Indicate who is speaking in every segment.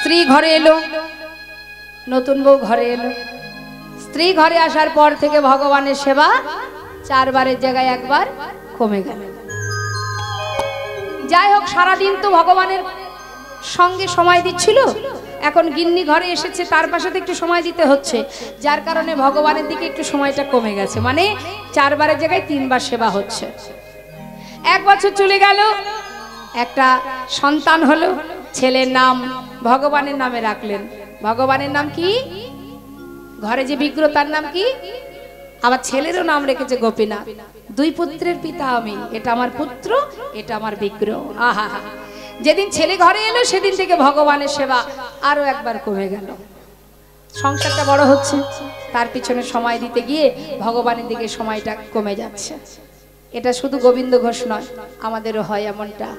Speaker 1: স্ত্রী ঘরে এলো, নতুন বউ ঘরে এলো। স্ত্রী ঘরে আসার পর থেকে ভগবানের সেবা 4 বারের জায়গায় 1 বার কমে গেল। যাই হোক, সারাদিন তো ভগবানের সঙ্গে সময় দিচ্ছিল, এখন গিন্নি ঘরে এসেছে, তার পাশে একটু সময় দিতে হচ্ছে, যার কারণে ভগবানের দিকে একটু সময়টা কমে গেছে। মানে 4 বারের জায়গায় 3 বার সেবা হচ্ছে। 1 বছর চলে গেল, একটা সন্তান হলো, ছেলের নাম ভগবানের নামে রাখলেন। ভগবানের নাম কি? ঘরে যে বিগ্রহ তার নাম কি? আবার ছেলেরও নাম রেখেছে গোপীনাথ। 2 পুত্রের পিতা আমি, এটা আমার পুত্র, এটা আমার বিগ্রহ। আহা, যেদিন ছেলে ঘরে এলো সেদিন থেকে ভগবানের সেবা আরো 1 বার কমে গেল। সংসারটা বড় হচ্ছে, তার পিছনে সময় দিতে গিয়ে ভগবানের দিকে সময়টা কমে যাচ্ছে। এটা শুধু গোবিন্দ ঘোষ নয়, আমাদেরও হয় এমনটা।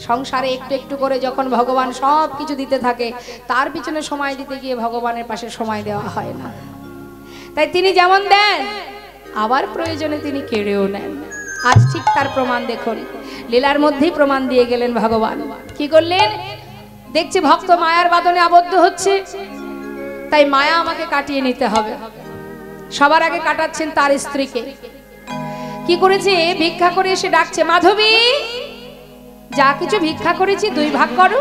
Speaker 1: সংসারে একটু একটু করে যখন ভগবান সব কিছু দিতে থাকে, তার পিছনে সময় দিতে গিয়ে ভগবানের পাশে সময় দেওয়া হয় না। তাই তিনি যেমন দেন, আবার প্রয়োজনে তিনি কেড়েও নেন। আজ ঠিক তার প্রমাণ দেখুন, লীলার মধ্যেই প্রমাণ দিয়ে গেলেন ভগবান। কি করলেন? দেখছি ভক্ত মায়ার বাঁধনে আবদ্ধ হচ্ছে, তাই মায়া আমাকে কাটিয়ে নিতে হবে। সবার আগে কাটাচ্ছেন তার স্ত্রীকে। কি করেছে? ভিক্ষা করে এসে ডাকছে, মাধবী, যা কিছু ভিক্ষা করেছি 2 ভাগ করো,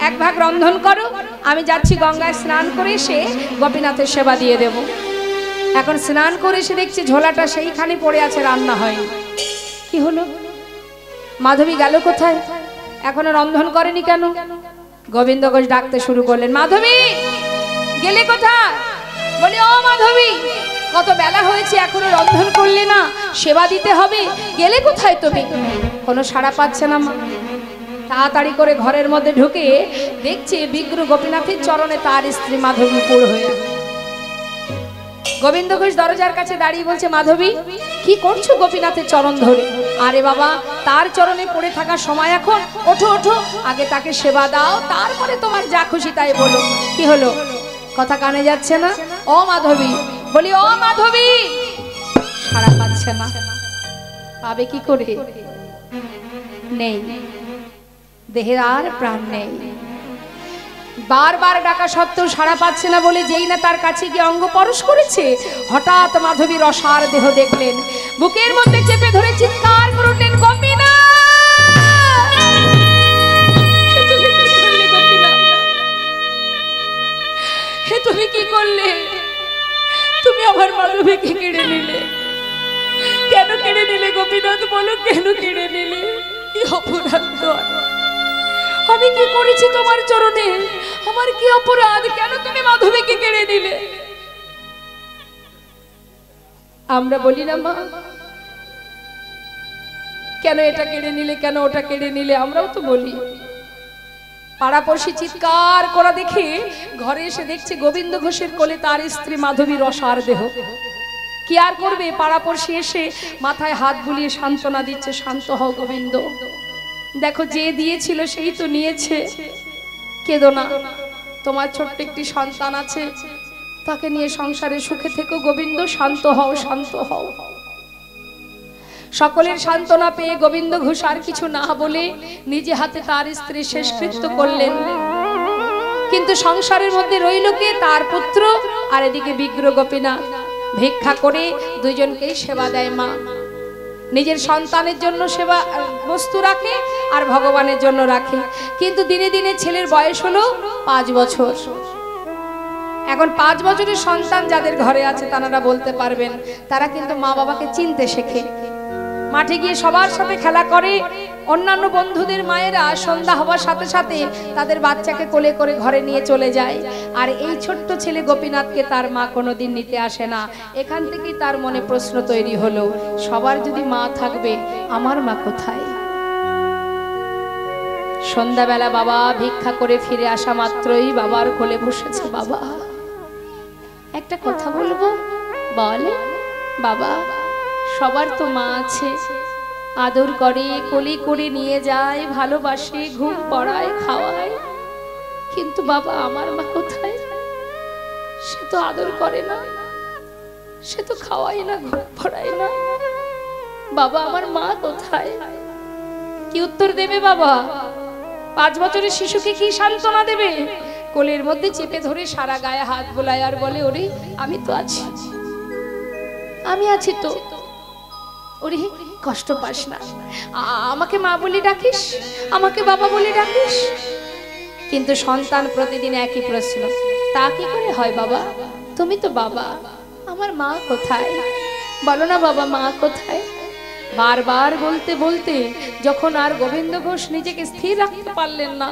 Speaker 1: 1 ভাগ রন্ধন করো, আমি যাচ্ছি গঙ্গায় স্নান করে এসে গোপীনাথের সেবা দিয়ে দেব। এখন স্নান করে এসে দেখছি ঝোলাটা সেইখানে পড়ে আছে, রান্না হয়নি। কি হলো? মাধবী গেল কোথায়? এখনো রন্ধন করেনি কেন? গোবিন্দ ঘোষ ডাকতে শুরু করলেন, মাধবী গেলে কোথায়? বলি, ও মাধবী, কত বেলা হয়েছে, এখনো রন্ধন করলে না, সেবা দিতে হবে, গেলে কোথায় তুমি? কোনো সাড়া পাচ্ছে না মা। তাড়াতাড়ি করে ঘরের মধ্যে ঢুকে দেখছে বিগ্রহ গোপীনাথের চরণে তার স্ত্রী মাধবী পুর হয়ে। গোবিন্দ ঘোষ দরজার কাছে দাঁড়িয়ে বলছে, মাধবী কি করছো গোপীনাথের চরণ ধরে? আরে বাবা, তার চরণে পড়ে থাকার সময় এখন, ওঠো ওঠো, আগে তাকে সেবা দাও, তারপরে তোমার যা খুশি তাই বলো। কি হলো? কথা কানে যাচ্ছে না? ও মাধবী, বলি ও মাধবী, সাড়া পাচ্ছে না। পাবে কি করে? নেই, দেহের আর প্রাণ নেই। বারবার ডাকা সত্ত্বেও সাড়া পাচ্ছে না বলে যেই না তার কাছে গিয়ে অঙ্গ পরশ করেছে, হঠাৎ মাধবীর অসার দেহ দেখলেন, বুকের মধ্যে চেপে ধরে চিৎকার করে উঠলেন, গোপীনাথ! হে তুমি কি করলে? তুমি আমার মাধবীকে কেড়ে নিলে। কেন কেড়ে নিলে গোপীনাথ? বলো, কেন কেড়ে নিলে? কি অপরাধ তোর? আমি কি করেছি তোমার চরণে? আমার কি অপরাধ? কেন তুমি মাধবীকে কেড়ে নিলে? আমরা বলি না মা, কেন এটা কেড়ে নিলে, কেন ওটা কেড়ে নিলে? আমরাও তো বলি। পাড়াপড়শি চিৎকার করা দেখে ঘরে এসে দেখছে গোবিন্দ ঘোষের কোলে তার স্ত্রী মাধবীর অসার দেহ। কি আর করবে? পাড়াপড়শি এসে মাথায় হাত বুলিয়ে সান্ত্বনা দিচ্ছে, শান্ত হও গোবিন্দ, দেখো যে দিয়েছিল সেই তো নিয়েছে, কেঁদো না, তোমার ছোট্ট একটি সন্তান আছে, তাকে নিয়ে সংসারে সুখে থেকো গোবিন্দ, শান্ত হও, শান্ত হও। সকলের সান্ত্বনা পেয়ে গোবিন্দ ঘোষ আর কিছু না বলে নিজে হাতে তার স্ত্রী শেষকৃত্য করলেন। কিন্তু সংসারের মধ্যে রইল কে? তার পুত্র, আর এদিকে বিগ্রহ গোপীনাথ। ভিক্ষা করে দুইজনকেই সেবা দেয় মা। নিজের সন্তানের জন্য সেবা বস্তু রাখে আর ভগবানের জন্য রাখে। কিন্তু দিনে দিনে ছেলের বয়স হলো 5 বছর। এখন 5 বছরের সন্তান যাদের ঘরে আছে তারা বলতে পারবেন, তারা কিন্তু মা বাবাকে চিনতে শেখে। মাঠে গিয়ে সবার সাথে খেলা করে। অন্যান্য বন্ধুদের মায়েরা সন্ধ্যা হওয়ার সাথে সাথে তাদের বাচ্চাকে কোলে করে ঘরে নিয়ে চলে যায়। আর এই ছোট্ট ছেলে গোপীনাথকে তার মা কোনোদিন নিতে আসে না। এখান থেকেই তার মনে প্রশ্ন তৈরি হলো, সবার যদি মা থাকবে, আমার মা কোথায়? সন্ধ্যাবেলা বাবা ভিক্ষা করে ফিরে আসা মাত্রই বাবার কোলে বসেছে। বাবা, একটা কথা বলবো? বল। বাবা, সবার তো মা আছে, আদর করে, কোলে করে নিয়ে যায়, ভালোবাসে, ঘুম পড়ায়, খাওয়ায়, কিন্তু বাবা আমার মা কোথায়? সে তো আদর করে না, সে তো খাওয়ায় না, ঘুম পড়ায় না। বাবা, আমার মা কোথায়? কি উত্তর দেবে বাবা? 5 বছরের শিশুকে কি সান্ত্বনা দেবে? কোলের মধ্যে চেপে ধরে সারা গায়ে হাত বোলায় আর বলে, ওরে আমি তো আছি, আমি আছি তো, ওরে কষ্ট পাস না, আমাকে মা বলে ডাকিস, আমাকে বাবা বলে ডাকিস। কিন্তু সন্তান প্রতিদিন একই প্রশ্ন, তা কি করে হয় বাবা? তুমি তো বাবা, আমার মা কোথায়? বলো না বাবা, মা কোথায়? বারবার বলতে বলতে যখন আর গোবিন্দ ঘোষ নিজেকে স্থির রাখতে পারলেন না,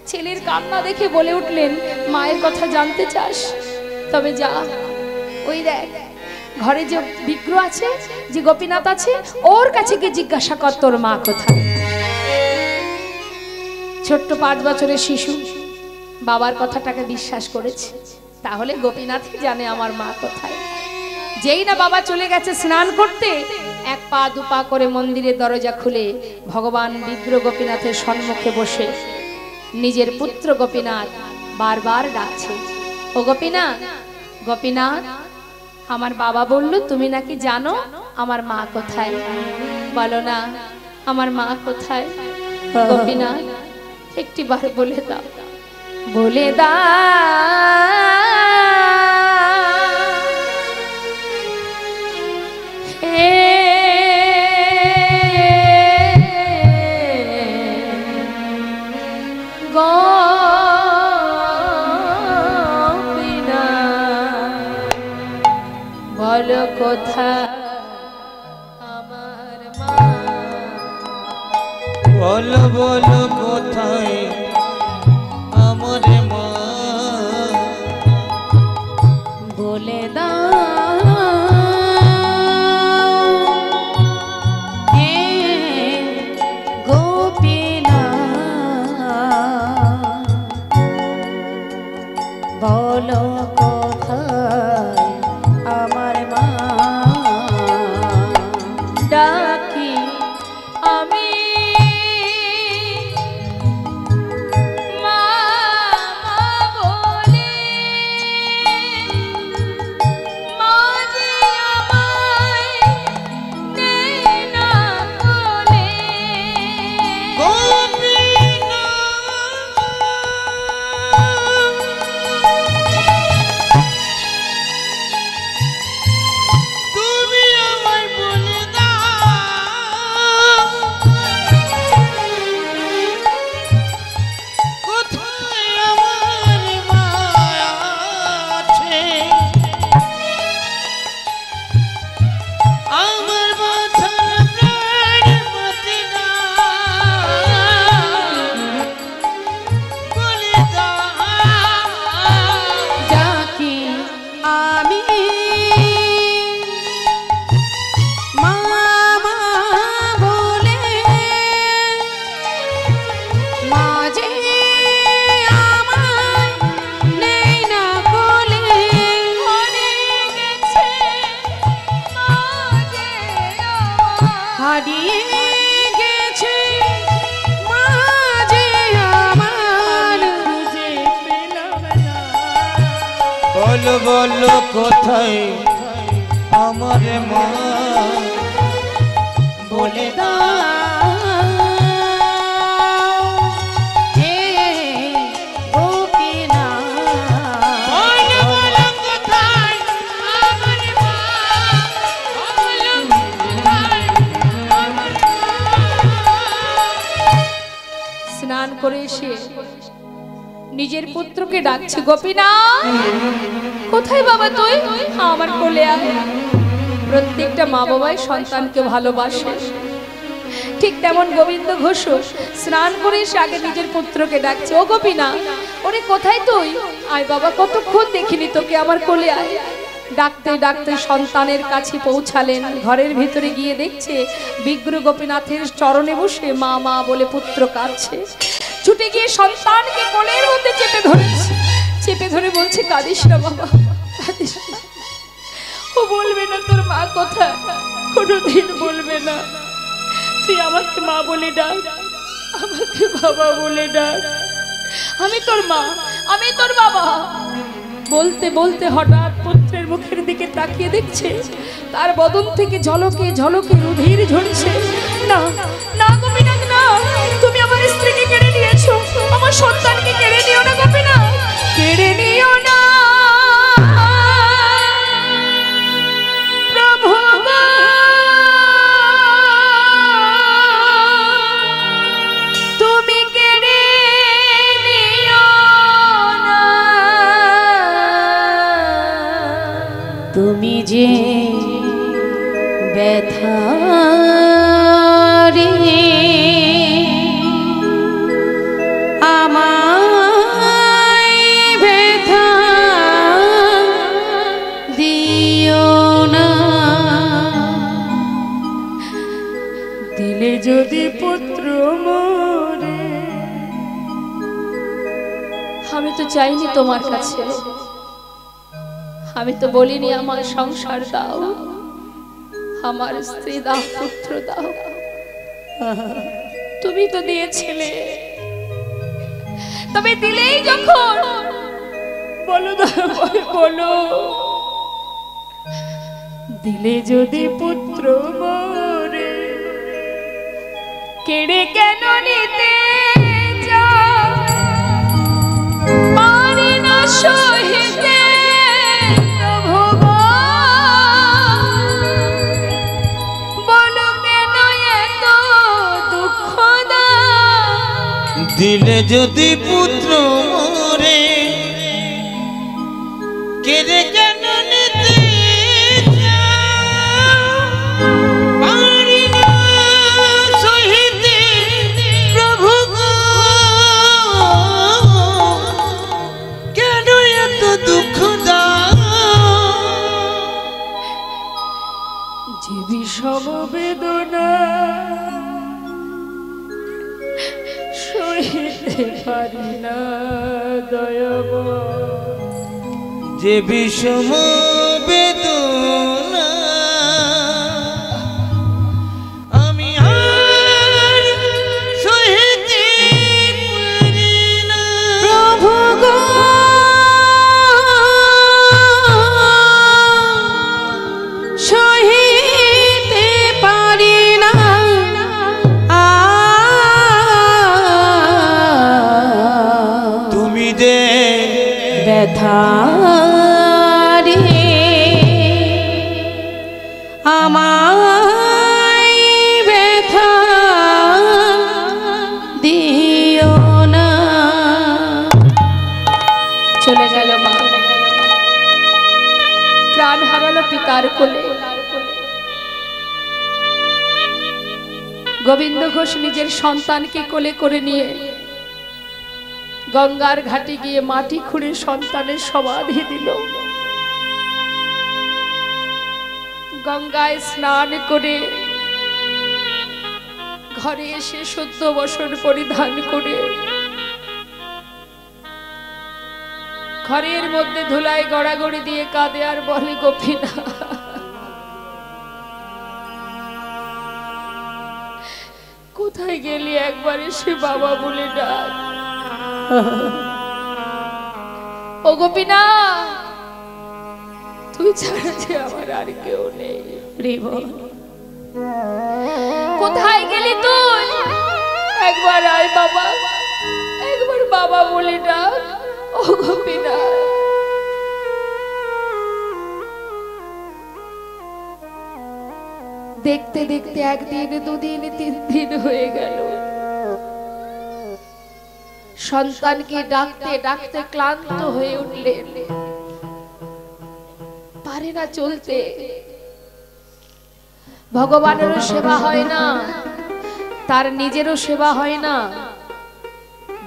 Speaker 1: ছেলের কান্না দেখে বলে উঠলেন, মায়ের কথা জানতে চাস? তবে যা, ওই দেখ ঘরে যে বিগ্রহ আছে, যে গোপীনাথ আছে, ওর কাছে গিয়ে জিজ্ঞাসা কর তোর মা কোথায়। ছোট্ট 5 বছরের শিশু বাবার কথাটাকে বিশ্বাস করেছে, তাহলে গোপীনাথই জানে আমার মা কোথায়। যেই না বাবা চলে গেছে স্নান করতে, 1 পা 2 পা করে মন্দিরের দরজা খুলে ভগবান বিগ্রহ গোপীনাথের সম্মুখে বসে নিজের পুত্র গোপীনাথ বারবার ডাকছে, ও গোপীনাথ, গোপীনাথ, আমার বাবা বলল তুমি নাকি জানো আমার মা কোথায়, বলো না আমার মা কোথায়? গোপীনাথ একটিবার বলে দাও, বলে দাও। বলো কোথায় আমার মা?
Speaker 2: বলো বলো কোথায় আমার মা?
Speaker 1: বলে দাও হে গোপীনাথ, বলো কোথায় আমার মা? ডাকি আমি মা মা বলে, মা যে আমায় নেয় না বলে।
Speaker 2: তুমি আমায় বলে দাও কোথায় আমার মা আছে? আমার বাঁচার প্রাণ বাঁচে না, বলে দাও।
Speaker 1: ডাকি আমি মা মা বলে, মা যে আমায় নেই না কোলে। হারিয়ে গেছে মা যে আমার, খুঁজে পেলাম না।
Speaker 2: বলো বলো কোথায় আমার মা?
Speaker 1: বলে দাও হে গোপীনাথ,
Speaker 2: বলো বলো কোথায় আমার মা? বলো কোথায় আমার মা?
Speaker 1: স্নান করে এসে নিজের পুত্রকে ডাকছে, গোপীনাথ কোথায় বাবা তুই? আমার কোলে আয়। প্রত্যেকটা মা বাবাই সন্তানকে ভালোবাসে, ঠিক তেমন গোবিন্দ ঘোষ স্নান করে এসে আগে নিজের পুত্রকে ডাকছে, ও গোপীনাথ, ওরে কোথায় তুই? আয় বাবা, কতক্ষণ দেখিনি তোকে, আমার কোলে আয়। ডাকতে ডাকতে সন্তানের কাছে পৌঁছালেন। ঘরের ভিতরে গিয়ে দেখছে বিগ্রহ গোপীনাথের চরণে বসে মা মা বলে পুত্র কাঁদছে। ছুটে গিয়ে সন্তানকে কোলের মধ্যে চেপে ধরেছে, চেপে ধরে বলছে, কাঁদিস না বাবা, কাঁদিস না। ও বলবে না তোর মা কোথায়, কোনোদিন বলবে না। তুই আমাকে মা বলে ডাক, আমাকে বাবা বলে ডাক, আমি তোর মা, আমি তোর বাবা। বলতে বলতে হঠাৎ পুত্রের মুখের দিকে তাকিয়ে দেখছে তার বদন থেকে ঝলকে ঝলকে রুধির ঝরছে। না না গোপীনাথ, না, তুমি আমার স্ত্রীকে কেড়ে নিয়েছো, আমার সন্তানকে কেড়ে নিও না গোপীনাথ, কেড়ে নিও না প্রভু গো। তুমি কেড়ে নিও না, তুমি যে ব্যথা রে আমায় ব্যথা দিও না। দিলে যদি পুত্র মোরে, আমি তো চাইনি তোমার কাছে, আমি তো বলিনি আমার সংসার দাও, আমার স্ত্রী দাও, পুত্র দাও, তুমি তো দিয়েছিলে। তবে দিলেই যখন বলো বলো, দিলে যদি পুত্র মোরে, কেড়ে কেন নিতে চাও, পারি না সহিতে প্রভু গো। বলো কেন এত দুঃখ দাও,
Speaker 2: দিলে যদি পুত্র মোরে, কেড়ে কেন নিতে চাও, পারি না সহিতে প্রভু গো। কেন এত দুঃখ দাও,
Speaker 1: যে বিষম বেদনা সহিতে পারি না দয়াময়,
Speaker 2: যে বিষম বেদনা আমি আর সহিতে পারি না
Speaker 1: প্রভু গো। সহিতে পারি না
Speaker 2: তুমি যে
Speaker 1: ব্যথা রে আমায় ব্যথা দিও না। চলে গেল মা, প্রাণ হারালো পিতার কোলে। গোবিন্দ ঘোষ নিজের সন্তানকে কোলে করে নিয়ে গঙ্গার ঘাটে গিয়ে মাটি খুঁড়ে সন্তানের সমাধি দিল। গঙ্গায় স্নান করে ঘরে এসে শুদ্ধ বসন পরিধান করে ঘরের মধ্যে ধুলায় গড়াগড়ি দিয়ে কাঁদে আর বলে, গোপীনাথ কোথায় গেলি, একবার এসে বাবা বলে ডাক। ও গোপীনাথ, তুই ছাড়া যে আমার আর কেউ নেই। কোথায় গেলি তুই, একবার আয় বাবা, একবার বাবা বলে ডাক। ও গোপীনাথ, দেখতে দেখতে একদিন, দুদিন, 3 দিন হয়ে গেল। সন্তানকে ডাকতে ডাকতে ক্লান্ত হয়ে উঠলেন, পারে না চলতে। ভগবানেরও সেবা হয় না, তার নিজেরও সেবা হয় না।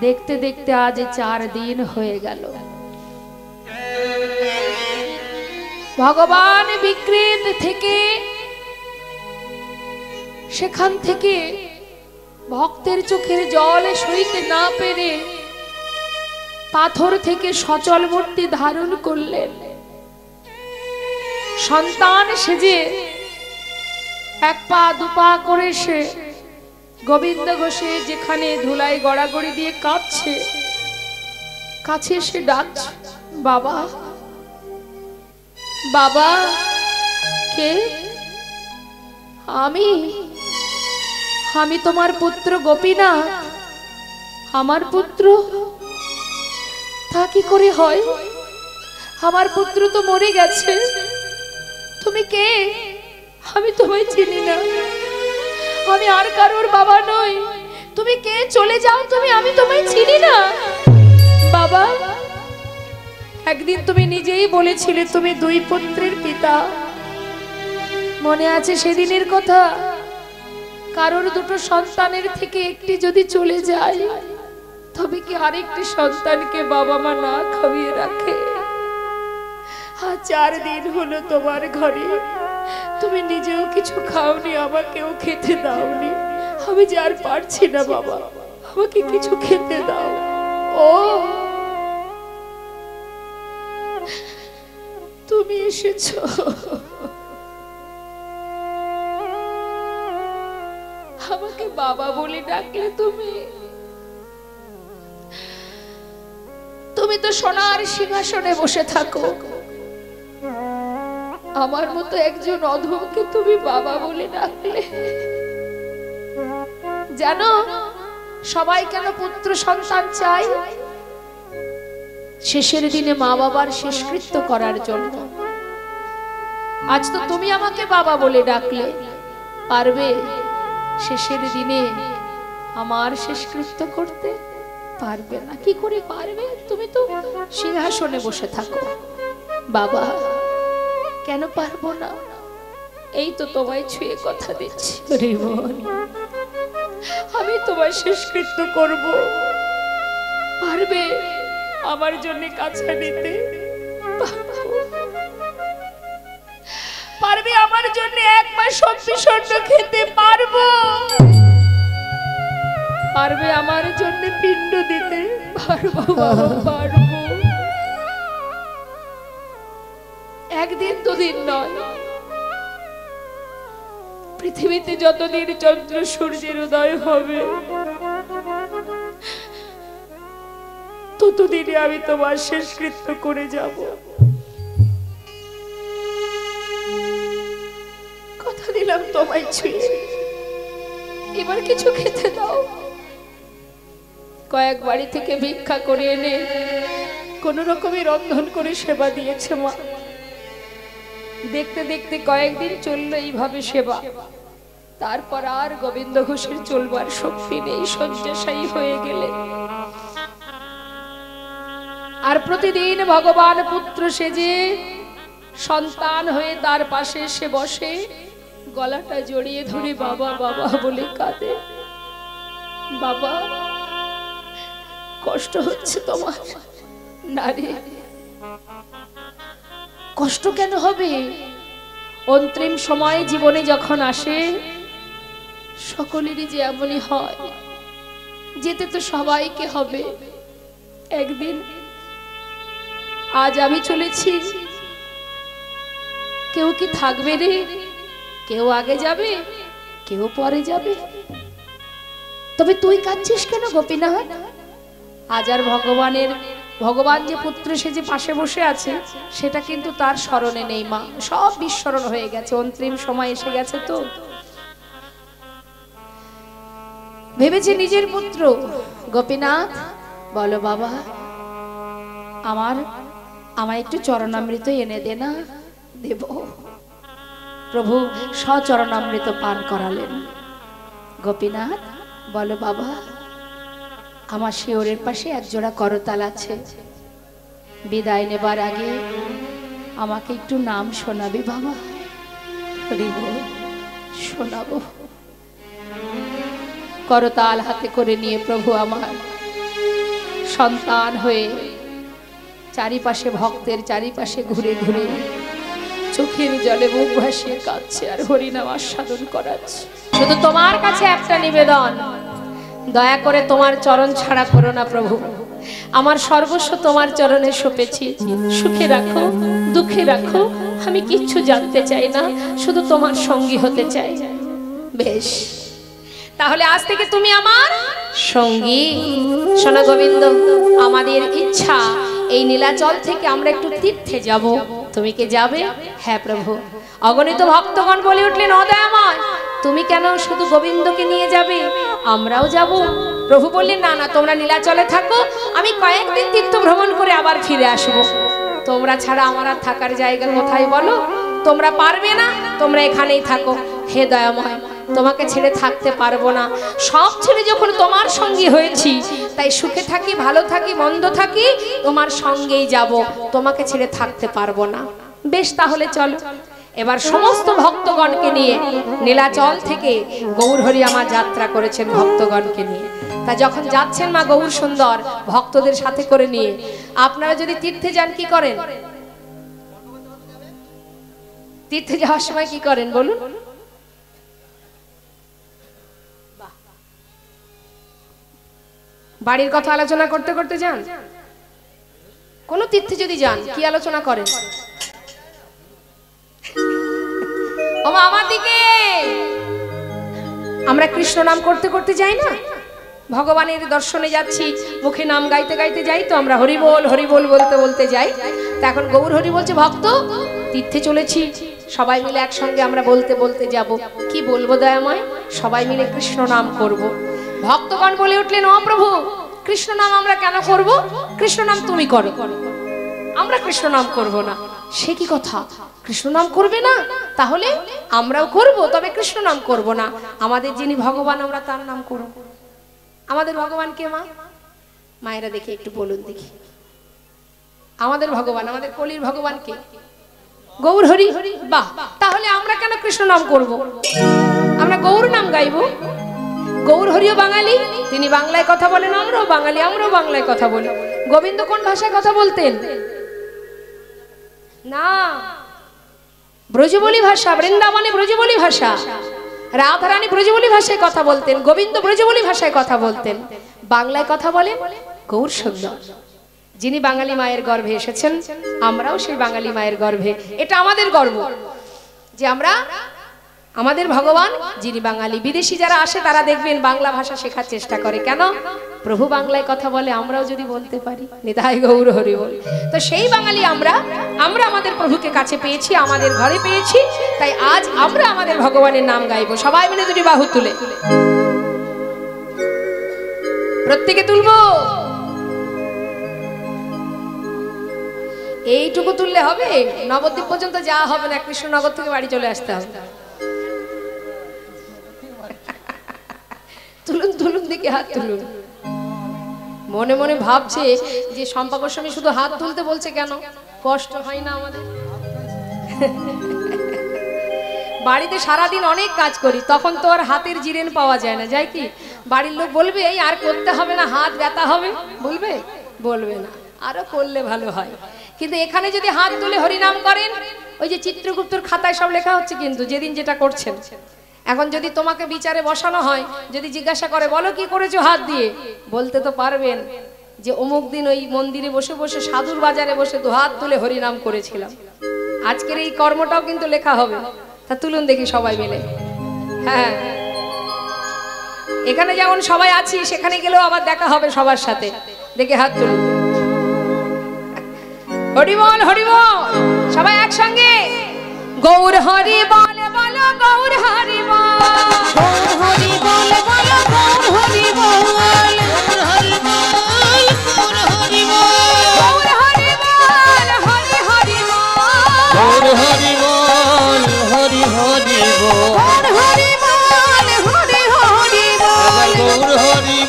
Speaker 1: দেখতে দেখতে আজ 4 দিন হয়ে গেল। ভগবান বিকৃত থেকে সেখান থেকে ভক্তের চোখের জল সইতে না পেরে পাথর থেকে সচল মূর্তি ধারণ করলেন। সন্তান সেজে 1 পা 2 পা করে সে গোবিন্দ ঘোষে যেখানে ধুলায় গড়াগড়ি দিয়ে কাঁদছে, কাছে এসে ডাকছে, বাবা বাবা। কে? আমি তোমার পুত্র গোপীনাথ, আমার পুত্র, তা কি করে হয়? আমার পুত্র তো মরে গেছে। তুমি কে? আমি তোমায় চিনি না, আমি আর কারোর বাবা নই। তুমি কে? চলে যাও তুমি, আমি তোমায় চিনি না। বাবা, একদিন তুমি নিজেই বলেছিলে তুমি দুই পুত্রের পিতা, মনে আছে সেদিনের কথা? কারোর দুটো সন্তানের থেকে একটি যদি চলে যায়, তবে কি আরেকটি সন্তানকে বাবা মা না খাইয়ে রাখে? আর 4 দিন হলো তোমার ঘরে, তুমি নিজেও কিছু খাওনি, আমাকেও খেতে দাওনি। আমি যে আর পারছি না বাবা, আমাকে কিছু খেতে দাও। ও তুমি এসেছো, আমাকে বাবা বলে ডাকলে তুমি। তুমি তো সোনার সিংহাসনে বসে থাকো, আমার মতো একজন অধমকে তুমি বাবা বলে ডাকলে। জানো সবাই কেন পুত্র সন্তান চাই? শেষের দিনে মা বাবার শেষকৃত্য করার জন্য। আজ তো তুমি আমাকে বাবা বলে ডাকলে, পারবে শেষের দিনে আমার শেষকৃত্য করতে? পারবে না। কি করে পারবে? তুমি তো সিংহাসনে বসে থাকো। বাবা, কেন পারবো না? এই তো তোমায় ছুঁয়ে কথা দিচ্ছি, আমি তোমার শেষকৃত্য করব। পারবে আমার জন্য কাছে নিতে? পারবে আমার জন্য 1 মাস সবজি সর্ষ খেতে? পারবো। পারবে আমার জন্য পিণ্ড দিতে? পারবো বাবা, পারবো। একদিন দুদিন নয়, পৃথিবীতে যতদিন চন্দ্র সূর্যের উদয় হবে, ততদিনে আমি তোমার শেষকৃত্য করে যাব। কথা দিলাম তোমায় ছুঁয়ে। এবার কিছু খেতে দাও। কয়েক বাড়ি থেকে ভিক্ষা করে এনে কোন রকমে রন্ধন করে সেবা দিয়েছে মা। দেখতে দেখতে কয়েকদিন চললো এইভাবে সেবা। তারপর আর গোবিন্দ ঘোষের চলবার শক্তি নেই, শয্যাশায়ী হয়ে গেলে। আর প্রতিদিন ভগবান পুত্র সেজে সন্তান হয়ে তার পাশে এসে বসে, গলাটা জড়িয়ে ধরে বাবা বাবা বলে কাঁদে। বাবা, কষ্ট হচ্ছে তোমার? না রে, কষ্ট কেন হবে? অন্তিম সময়ে জীবনে যখন আসে, সকলেরই যে এমনই হয়। যেতে তো সবাইকে হবে একদিন। আজ আমি চলেছি, কেউ কি থাকবে রে? কেউ আগে যাবে, কেউ পরে যাবে। তবে তুই কাঁদছিস কেন গোপীনাথ? আজ আর ভগবান যে পুত্র সেজে পাশে বসে আছে, সেটা কিন্তু তার স্মরণে নেই মা। সব বিস্মরণ হয়ে গেছে, অন্তিম সময় এসে গেছে। তো ভেবেছে নিজের পুত্র। গোপীনাথ, বলো বাবা, আমায় একটু চরণামৃত এনে দে না। দেব। প্রভু সচরণামৃত পান করালেন। গোপীনাথ, বলো বাবা, আমার শিওরের পাশে একজোড়া করতাল আছে, বিদায় নেবার আগে আমাকে একটু নাম শোনাবি বাবা? শোনাবো। করতাল হাতে করে নিয়ে প্রভু আমার সন্তান হয়ে চারিপাশে ভক্তের চারিপাশে ঘুরে ঘুরে চোখের জলে বুক ভাসিয়ে কাঁদছে আর হরিনাম আস্বাদন করাচ্ছে। শুধু তোমার কাছে একটা নিবেদন, দয়া করে তোমার চরণ ছাড়া করো না প্রভু। আমার সর্বস্ব তোমার চরণে সঁপেছি, সুখে রাখো দুঃখে রাখো, আমি কিচ্ছু জানতে চাই না, শুধু তোমার সঙ্গী হতে চাই। বেশ, তাহলে আজ থেকে তুমি আমার সঙ্গী। শোনো গোবিন্দ, আমাদের ইচ্ছা এই নীলাচল থেকে আমরা একটু তীর্থে যাব। তুমি কি যাবে? হ্যাঁ প্রভু। অগণিত ভক্তগণ বলে উঠলেন, ও দয়াময়, তুমি কেন শুধু গোবিন্দকে নিয়ে যাবে? আমরাও যাব। প্রভু বললেন না না, তোমরা নীলাচলে থাকো, আমি কয়েকদিন তীর্থ ভ্রমণ করে আবার ফিরে আসবো। তোমরা ছাড়া আমার আর থাকার জায়গা কোথায় বলো? তোমরা পারবে না, তোমরা এখানেই থাকো। হে দয়াময়, তোমাকে ছেড়ে থাকতে পারবো না। সব ছেড়ে যখন তোমার সঙ্গী হয়েছি, তাই সুখে থাকি, ভালো থাকি, মন্দ থাকি, তোমার সঙ্গেই যাব, তোমাকে ছেড়ে থাকতে পারবো না। বেশ, তাহলে চলো। এবার সমস্ত ভক্তগণকে নিয়ে নীলাচল থেকে গৌরহরি আমার যাত্রা করেছেন ভক্তগণকে নিয়ে। তা যখন যাচ্ছেন মা গৌর সুন্দর ভক্তদের সাথে করে নিয়ে, আপনারা যদি তীর্থে যান কি করেন? তীর্থে যাওয়ার সময় কি করেন বলুন? বাড়ির কথা আলোচনা করতে করতে যান? কোন তীর্থে যদি যান কি আলোচনা করেন? আমার দিকে আমরা কৃষ্ণ নাম করতে করতে যাই না? ভগবানের দর্শনে যাচ্ছি, মুখে নাম গাইতে গাইতে যাই তো আমরা, হরি বল বলতে বলতে যাই। তা এখন গৌর হরি বলছে, ভক্ত তীর্থে চলেছি, সবাই মিলে একসঙ্গে আমরা বলতে বলতে যাব। কি বলবো দয়াময়? সবাই মিলে কৃষ্ণ নাম করব। ভক্তগণ বলে উঠলেন, ও প্রভু, কৃষ্ণ নাম আমরা কেন করব? কৃষ্ণ নাম তুমি করো, আমরা কৃষ্ণ নাম করব না। সে কি কথা? কৃষ্ণ নাম করবে না? তাহলে আমরাও করব, তবে কৃষ্ণ নাম করব না। আমাদের যিনি ভগবান আমরা তার নাম করব। আমাদের ভগবান কে মা? মায়েরা দেখে একটু বলুন দেখি, আমাদের ভগবান, আমাদের কলির ভগবান কে? গৌর হরি। বাহ, তাহলে আমরা কেন কৃষ্ণ নাম করব? আমরা গৌর নাম গাইব। গৌর হরিও বাঙালি, তিনি বাংলায় কথা বলেন, আমরাও বাঙালি, আমরাও বাংলায় কথা বলি। গোবিন্দ কোন ভাষায় কথা বলতেন? না, ব্রজবলি ভাষা, বৃন্দাবনে ব্রজবলি ভাষা, রাধারানী ব্রজবলি ভাষায় কথা বলতেন, গোবিন্দ ব্রজবলি ভাষায় কথা বলতেন। বাংলায় কথা বলেন গৌর সুন্দর, যিনি বাঙালি মায়ের গর্ভে এসেছেন। আমরাও সেই বাঙালি মায়ের গর্ভে। এটা আমাদের গর্ব যে আমরা, আমাদের ভগবান যিনি বাঙালি। বিদেশি যারা আসে তারা দেখবেন বাংলা ভাষা শেখার চেষ্টা করে, কেন? প্রভু বাংলায় কথা বলে, আমরাও যদি বলতে পারি। নিতাই গৌর হরি বল। তো সেই বাঙালি আমরা আমাদের প্রভুকে কাছে পেয়েছি, আমাদের ঘরে পেয়েছি, তাই আজ আমরা আমাদের ভগবানের নাম গাইবো। সবাই মিলে দুটি বাহু তুলে, প্রত্যেকে তুলবো। এইটুকু তুললে হবে? নবদ্বীপ পর্যন্ত যাওয়া হবে না, কৃষ্ণনগর থেকে বাড়ি চলে আসতে হবে। তুলুন তুলুন দেখি, হাত তুলুন। মনে মনে ভাবছে যে শম্পা গোস্বামী শুধু হাত তুলতে বলছে, কেন? কষ্ট হয় না আমাদের? বাড়িতে সারাদিন অনেক কাজ করি, তখন তো আর হাতের জিরেন পাওয়া যায় না, যায় কি? বাড়ির লোক বলবে এই আর করতে হবে না, হাত ব্যথা হবে, বলবে? বলবে না, আরো করলে ভালো হয়। কিন্তু এখানে যদি হাত তুলে হরিনাম করেন, ওই যে চিত্রগুপ্তর খাতায় সব লেখা হচ্ছে, কিন্তু যেদিন যেটা করছেন। এখন যদি তোমাকে বিচারে বসানো হয়, যদি জিজ্ঞাসা করে বলো কি করেছো হাত দিয়ে, বলতে তো পারবেন যে অমুক দিন ওই মন্দিরে বসে বসে সাধুর বাজারে বসে দু হাত তুলে হরিনাম করেছিলাম। আজকের এই কর্মটাও কিন্তু লেখা হবে। তা তুলুন দেখি সবাই মিলে। হ্যাঁ, এখানে যেমন সবাই আছি, সেখানে গেলেও আবার দেখা হবে সবার সাথে। দেখে হাত তুলুন। হরি বল, হরি বল, সবাই একসঙ্গে। গৌর হরি বল, বলো গৌর হরি বল,
Speaker 2: গৌর হরি বল, বলো গৌর হরি বল, গৌর হরি বল, গৌর হরি বল,
Speaker 1: গৌর হরি বল, হরি হরি বল,
Speaker 2: গৌর হরি বল, হরি হরি বল,
Speaker 1: গৌর হরি বল,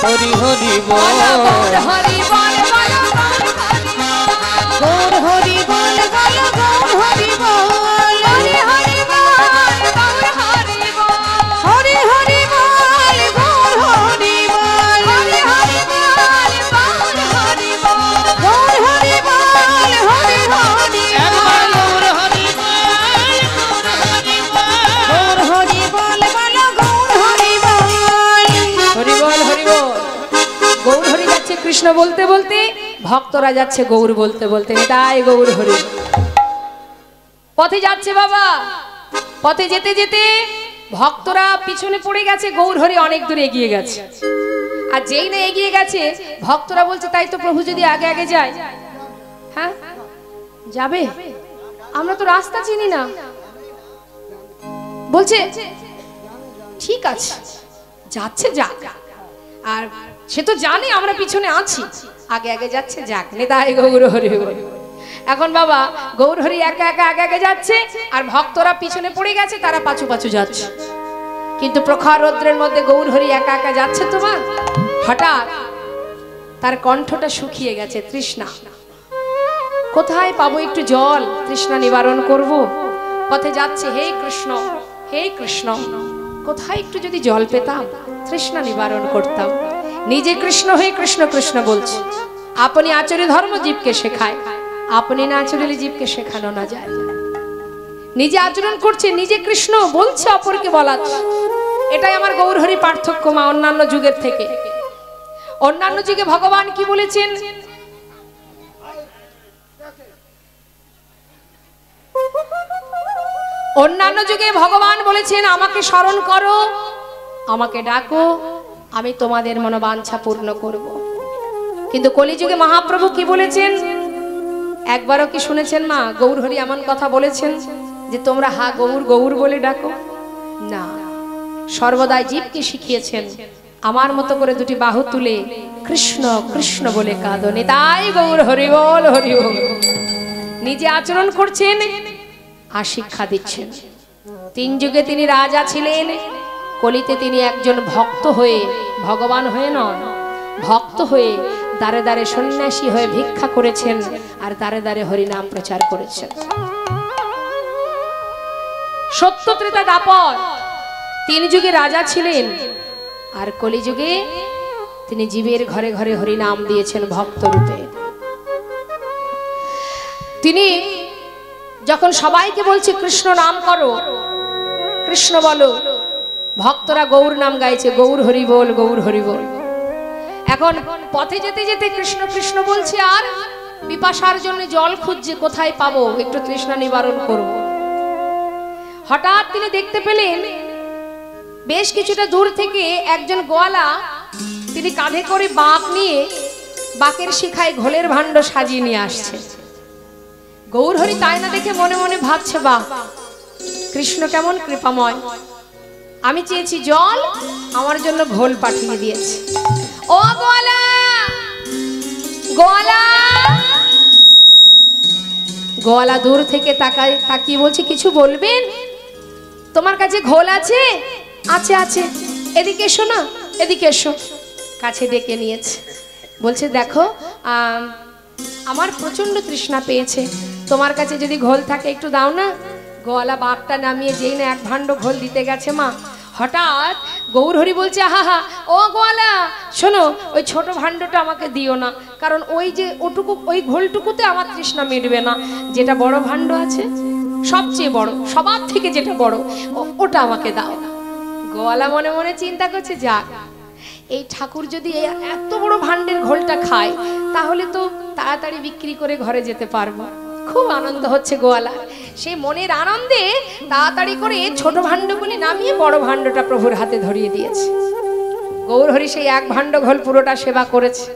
Speaker 1: হরি হরি বল,
Speaker 2: গৌর হরি বল, হরি হরি বল,
Speaker 1: গৌর হরি বল, বলো
Speaker 2: গৌর হরি বল, বলো গৌর হরি বল,
Speaker 1: হরি হরি বল, গৌর হরি বল,
Speaker 2: হরি হরি বল, গৌর হরি বল,
Speaker 1: হরি হরি বল, গৌর হরি বল,
Speaker 2: গৌর হরি বল, হরি হরি বল, গৌর হরি বল, গৌর হরি বল, বলো গৌর হরি বল,
Speaker 1: হরি বল, হরি বল। গৌর হরি যাচ্ছে কৃষ্ণ বলতে বলতে, ভক্তরা যাচ্ছে গৌর বলতে বলতে। তাই গৌর হরি পথে যাচ্ছে বাবা। পথে যেতে যেতে ভক্তরা পিছনে পড়ে গেছে, গৌর হরি অনেক দূর এগিয়ে গেছে। আর যেই না এগিয়ে গেছে, ভক্তরা বলছে তাই তো প্রভু যদি আগে আগে যায়। হ্যাঁ যাবে, আমরা তো রাস্তা চিনি না। বলছে ঠিক আছে, যাচ্ছে যাক, আর সে তো জানে আমরা পিছনে আছি, আগে আগে যাচ্ছে, যাক নিতাই গৌর হরি বল। এখন বাবা গৌর হরি একা একা আগে আগে যাচ্ছে, আর ভক্তরা পিছনে পড়ে গেছে, তারা পাছু পাছু যাচ্ছে। কিন্তু প্রখর রৌদ্রের মধ্যে গৌর হরি একা একা যাচ্ছে তো মা, হঠাৎ তার কণ্ঠটা শুকিয়ে গেছে, তৃষ্ণা। কোথায় পাবো একটু জল, তৃষ্ণা নিবারণ করব? পথে যাচ্ছে, হে কৃষ্ণ হে কৃষ্ণ, কোথায় একটু যদি জল পেতাম, তৃষ্ণা নিবারণ করতাম। নিজে কৃষ্ণ হয়ে কৃষ্ণ কৃষ্ণ বলছে। আপনি আচরে ধর্ম জীবকে শেখায়, আপনি না আচরলে জীবকে শেখানো না যায়। নিজে আচরণ করছে, নিজে কৃষ্ণ বলছে, অপরকে বলাচ্ছে। এটাই আমার গৌর হরি পার্থক্য মা অন্যান্য যুগের থেকে। অন্যান্য যুগে ভগবান কি বলেছেন? অন্যান্য যুগে ভগবান বলেছেন, আমাকে স্মরণ করো, আমাকে ডাকো, আমি তোমাদের মনোবাঞ্ছা পূর্ণ করব। কিন্তু কলিযুগে মহাপ্রভু কি বলেছেন? একবারও কি শুনেছেন মা গৌর হরি এমন কথা বলেছেন যে তোমরা হা গৌর গৌর বলে ডাকো? না, সর্বদাই জীবকে শিখিয়েছেন আমার মতো করে দুটি বাহু তুলে কৃষ্ণ কৃষ্ণ বলে কাঁদো, নিতাই গৌর হরি বল হরি বল। নিজে আচরণ করছেন আর শিক্ষা দিচ্ছেন। তিন যুগে তিনি রাজা ছিলেন, কলিতে তিনি একজন ভক্ত হয়ে, ভগবান হয়ে নয়, ভক্ত হয়ে দাঁড়ে দাঁড়ে সন্ন্যাসী হয়ে ভিক্ষা করেছেন, আর দাঁড়ে দাঁড়ে হরিনাম প্রচার করেছেন। সত্য ত্রেতা দ্বাপর তিন যুগে রাজা ছিলেন, আর কলিযুগে তিনি জীবের ঘরে ঘরে হরিনাম দিয়েছেন ভক্ত রূপে। তিনি যখন সবাইকে বলছে কৃষ্ণ নাম করো, কৃষ্ণ বলো, ভক্তরা গৌর নাম গাইছে, গৌর হরি বল গৌর হরি বল। এখন পথে যেতে যেতে কৃষ্ণ কৃষ্ণ বলছে, আর পিপাসার জন্য জল খুঁজছে, কোথায় পাবো একটু তৃষ্ণা নিবারণ করব। হঠাৎ তিনি দেখতে পেলেন বেশ কিছুটা দূর থেকে একজন গোয়ালা, তিনি কাঁধে করে বাঁক নিয়ে বাঁকের শিখায় ঘোলের ভাণ্ড সাজিয়ে নিয়ে আসছে। গৌর হরি তাই না দেখে মনে মনে ভাবছে, বাহ, কৃষ্ণ কেমন কৃপাময়, আমি চেয়েছি জল, আমার জন্য ঘোল পাঠিয়ে দিয়েছে। ও গোয়ালা, গোয়ালা, গোয়ালা দূর থেকে তাকিয়ে বলছে, কিছু বলবেন? তোমার কাছে ঘোল আছে? আছে আছে, এদিকে এসো না, এদিকে এসো। কাছে ডেকে নিয়েছে, বলছে দেখো আমার প্রচন্ড তৃষ্ণা পেয়েছে, তোমার কাছে যদি ঘোল থাকে একটু দাও না। গোয়ালা বাপটা নামিয়ে যেই না এক ভাণ্ড ঘোল দিতে গেছে মা, হঠাৎ গৌর হরি বলছে, হা হা, ও গোয়ালা শোনো, ওই ছোট ভাণ্ডটা আমাকে দিও না, কারণ ওই যে ওটুকু, ওই ঘোলটুকুতে আমার তৃষ্ণা মিটবে না। যেটা বড় ভাণ্ড আছে, সবচেয়ে বড়, সবার থেকে যেটা বড়, ওটা আমাকে দাও। গোয়ালা মনে মনে চিন্তা করছে, যাক, এই ঠাকুর যদি এত বড় ভাণ্ডের ঘোলটা খায়, তাহলে তো তাড়াতাড়ি বিক্রি করে ঘরে যেতে পারবো। খুব আনন্দ হচ্ছে গোয়ালা, সেই মনের আনন্দে তাড়াতাড়ি করে ছোট ভাণ্ডগুলি নামিয়ে বড় ভাণ্ডটা প্রভুর হাতে ধরিয়ে দিয়েছে। গৌর হরি সেই এক ভাণ্ড ঘোল পুরোটা সেবা করেছে।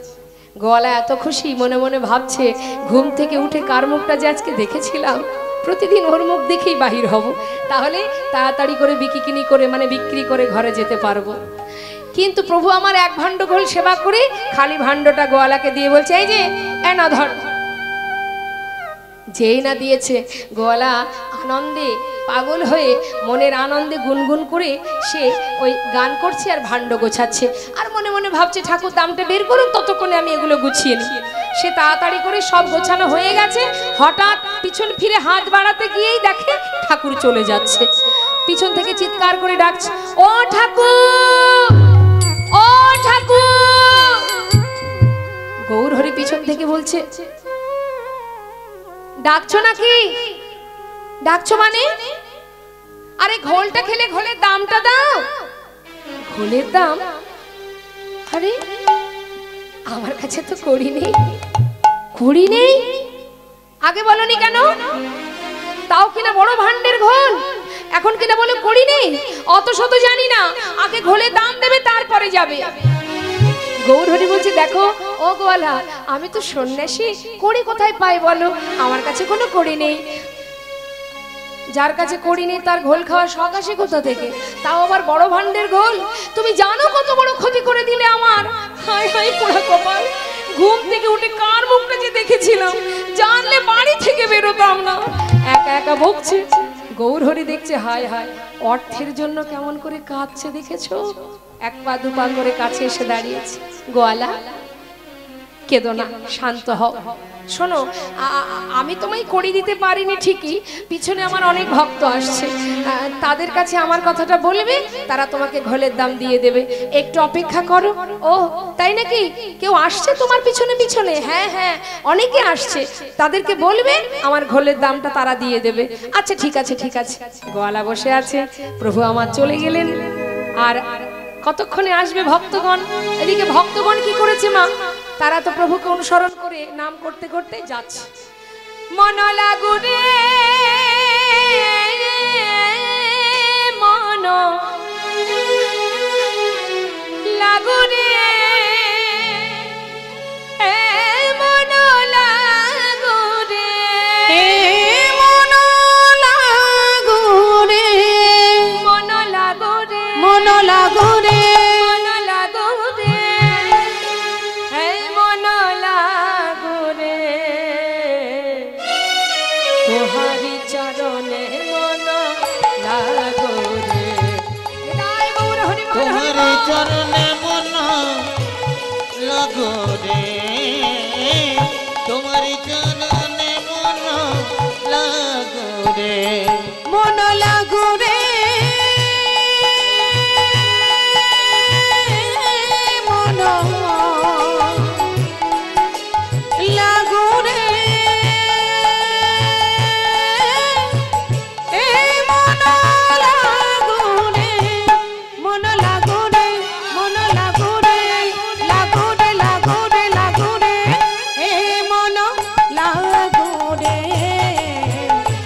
Speaker 1: গোয়ালা এত খুশি, মনে মনে ভাবছে, ঘুম থেকে উঠে কার মুখটা যে আজকে দেখেছিলাম, প্রতিদিন ওর মুখ দেখেই বাহির হব, তাহলে তাড়াতাড়ি করে বিক্রি করে, মানে বিক্রি করে ঘরে যেতে পারবো। কিন্তু প্রভু আমার এক ভাণ্ড ঘোল সেবা করে খালি ভাণ্ডটা গোয়ালাকে দিয়ে বলছে, এই যে না ধর। যেই না দিয়েছে, গোয়ালা আনন্দে পাগল হয়ে মনের আনন্দে গুনগুন করে সে ওই গান করছে আর ভাণ্ড গোছাচ্ছে, আর মনে মনে ভাবছে ঠাকুর দামটা বের করুন, ততক্ষণে আমি এগুলো গুছিয়ে নিই। সে তাড়াতাড়ি করে সব গোছানো হয়ে গেছে, হঠাৎ পিছন ফিরে হাত বাড়াতে গিয়েই দেখে ঠাকুর চলে যাচ্ছে। পিছন থেকে চিৎকার করে ডাকছে, ও ঠাকুর, ও ঠাকুর। গৌর হরি পিছন থেকে বলছে, ডাকছো নাকি? ডাকছো মানে? আরে ঘোলটা খেলে ঘোলের দামটা দাও। ঘোলের দাম? আরে আমার কাছে তো কড়ি নেই। কড়ি নেই? আগে বলনি কেন? তাও কিনা বড় ভাণ্ডের ঘোল, এখন কিনা বলে কড়ি নেই। অত শত জানি না, আগে ঘোলের দাম দেবে তারপরে যাবে। গৌর হরি বলছে, দেখো ও গোয়ালা, আমি তো সন্ন্যাসী, কড়ি কোথায় পাই বলো? আমার কাছে কোনো কড়ি নেই। যার কাছে করিনি তার ঘোল খাওয়ার শখ আসে কোথা থেকে, তাও আবার বড় ভান্ডের ঘোল। তুমি জানো কত বড় ক্ষতি করে দিলে আমার। হায় হায় পোড়া কপাল, ঘুম থেকে উঠে কার মুখটা যে দেখেছিলাম, জানলে বাড়ি থেকে বেরোতাম না। একা একা বকছে, গৌরহরি দেখছে, হায় হায় অর্থের জন্য কেমন করে কাঁদছে দেখেছো। এক পা দু পা করে কাছে এসে দাঁড়িয়েছে। গোয়ালা কেঁদো না, শান্ত হও। শোনো, আমি তোমায় করি দিতে পারিনি ঠিকই, পিছনে আমার অনেক ভক্ত আসছে, তাদের কাছে আমার কথাটা বলবে, তারা তোমাকে ঘোলের দাম দিয়ে দেবে, একটু অপেক্ষা করো। ও তাই নাকি, কেউ আসছে তোমার পিছনে পিছনে? হ্যাঁ হ্যাঁ, অনেকে আসছে, তাদেরকে বলবে আমার ঘোলের দামটা তারা দিয়ে দেবে। আচ্ছা ঠিক আছে ঠিক আছে। গোয়ালা বসে আছে, প্রভু আমার চলে গেলেন, আর কতক্ষণে আসবে ভক্তগণ। এদিকে ভক্তগণ কি করেছে মা, তারা তো প্রভুকে অনুসরণ করে নাম করতে করতে যাচ্ছে। মন লাগু রে মন লাগু রে মন লাগু রে
Speaker 2: মন লাগু রে
Speaker 1: মন লাগু রে
Speaker 2: মন লাগু রে
Speaker 1: মন লাগু রে মন লাগু রে তোহারি চরণে মন লাগু রে।
Speaker 3: তোমার চরণে মন লাগো রে, তোমার চরণে মন লাগো রে,
Speaker 2: মন লাগু রে মন লাগু রে মন লাগু রে মন লাগু রে মন লাগু রে লাগু রে লাগু রে লাগু রে মন লাগু রে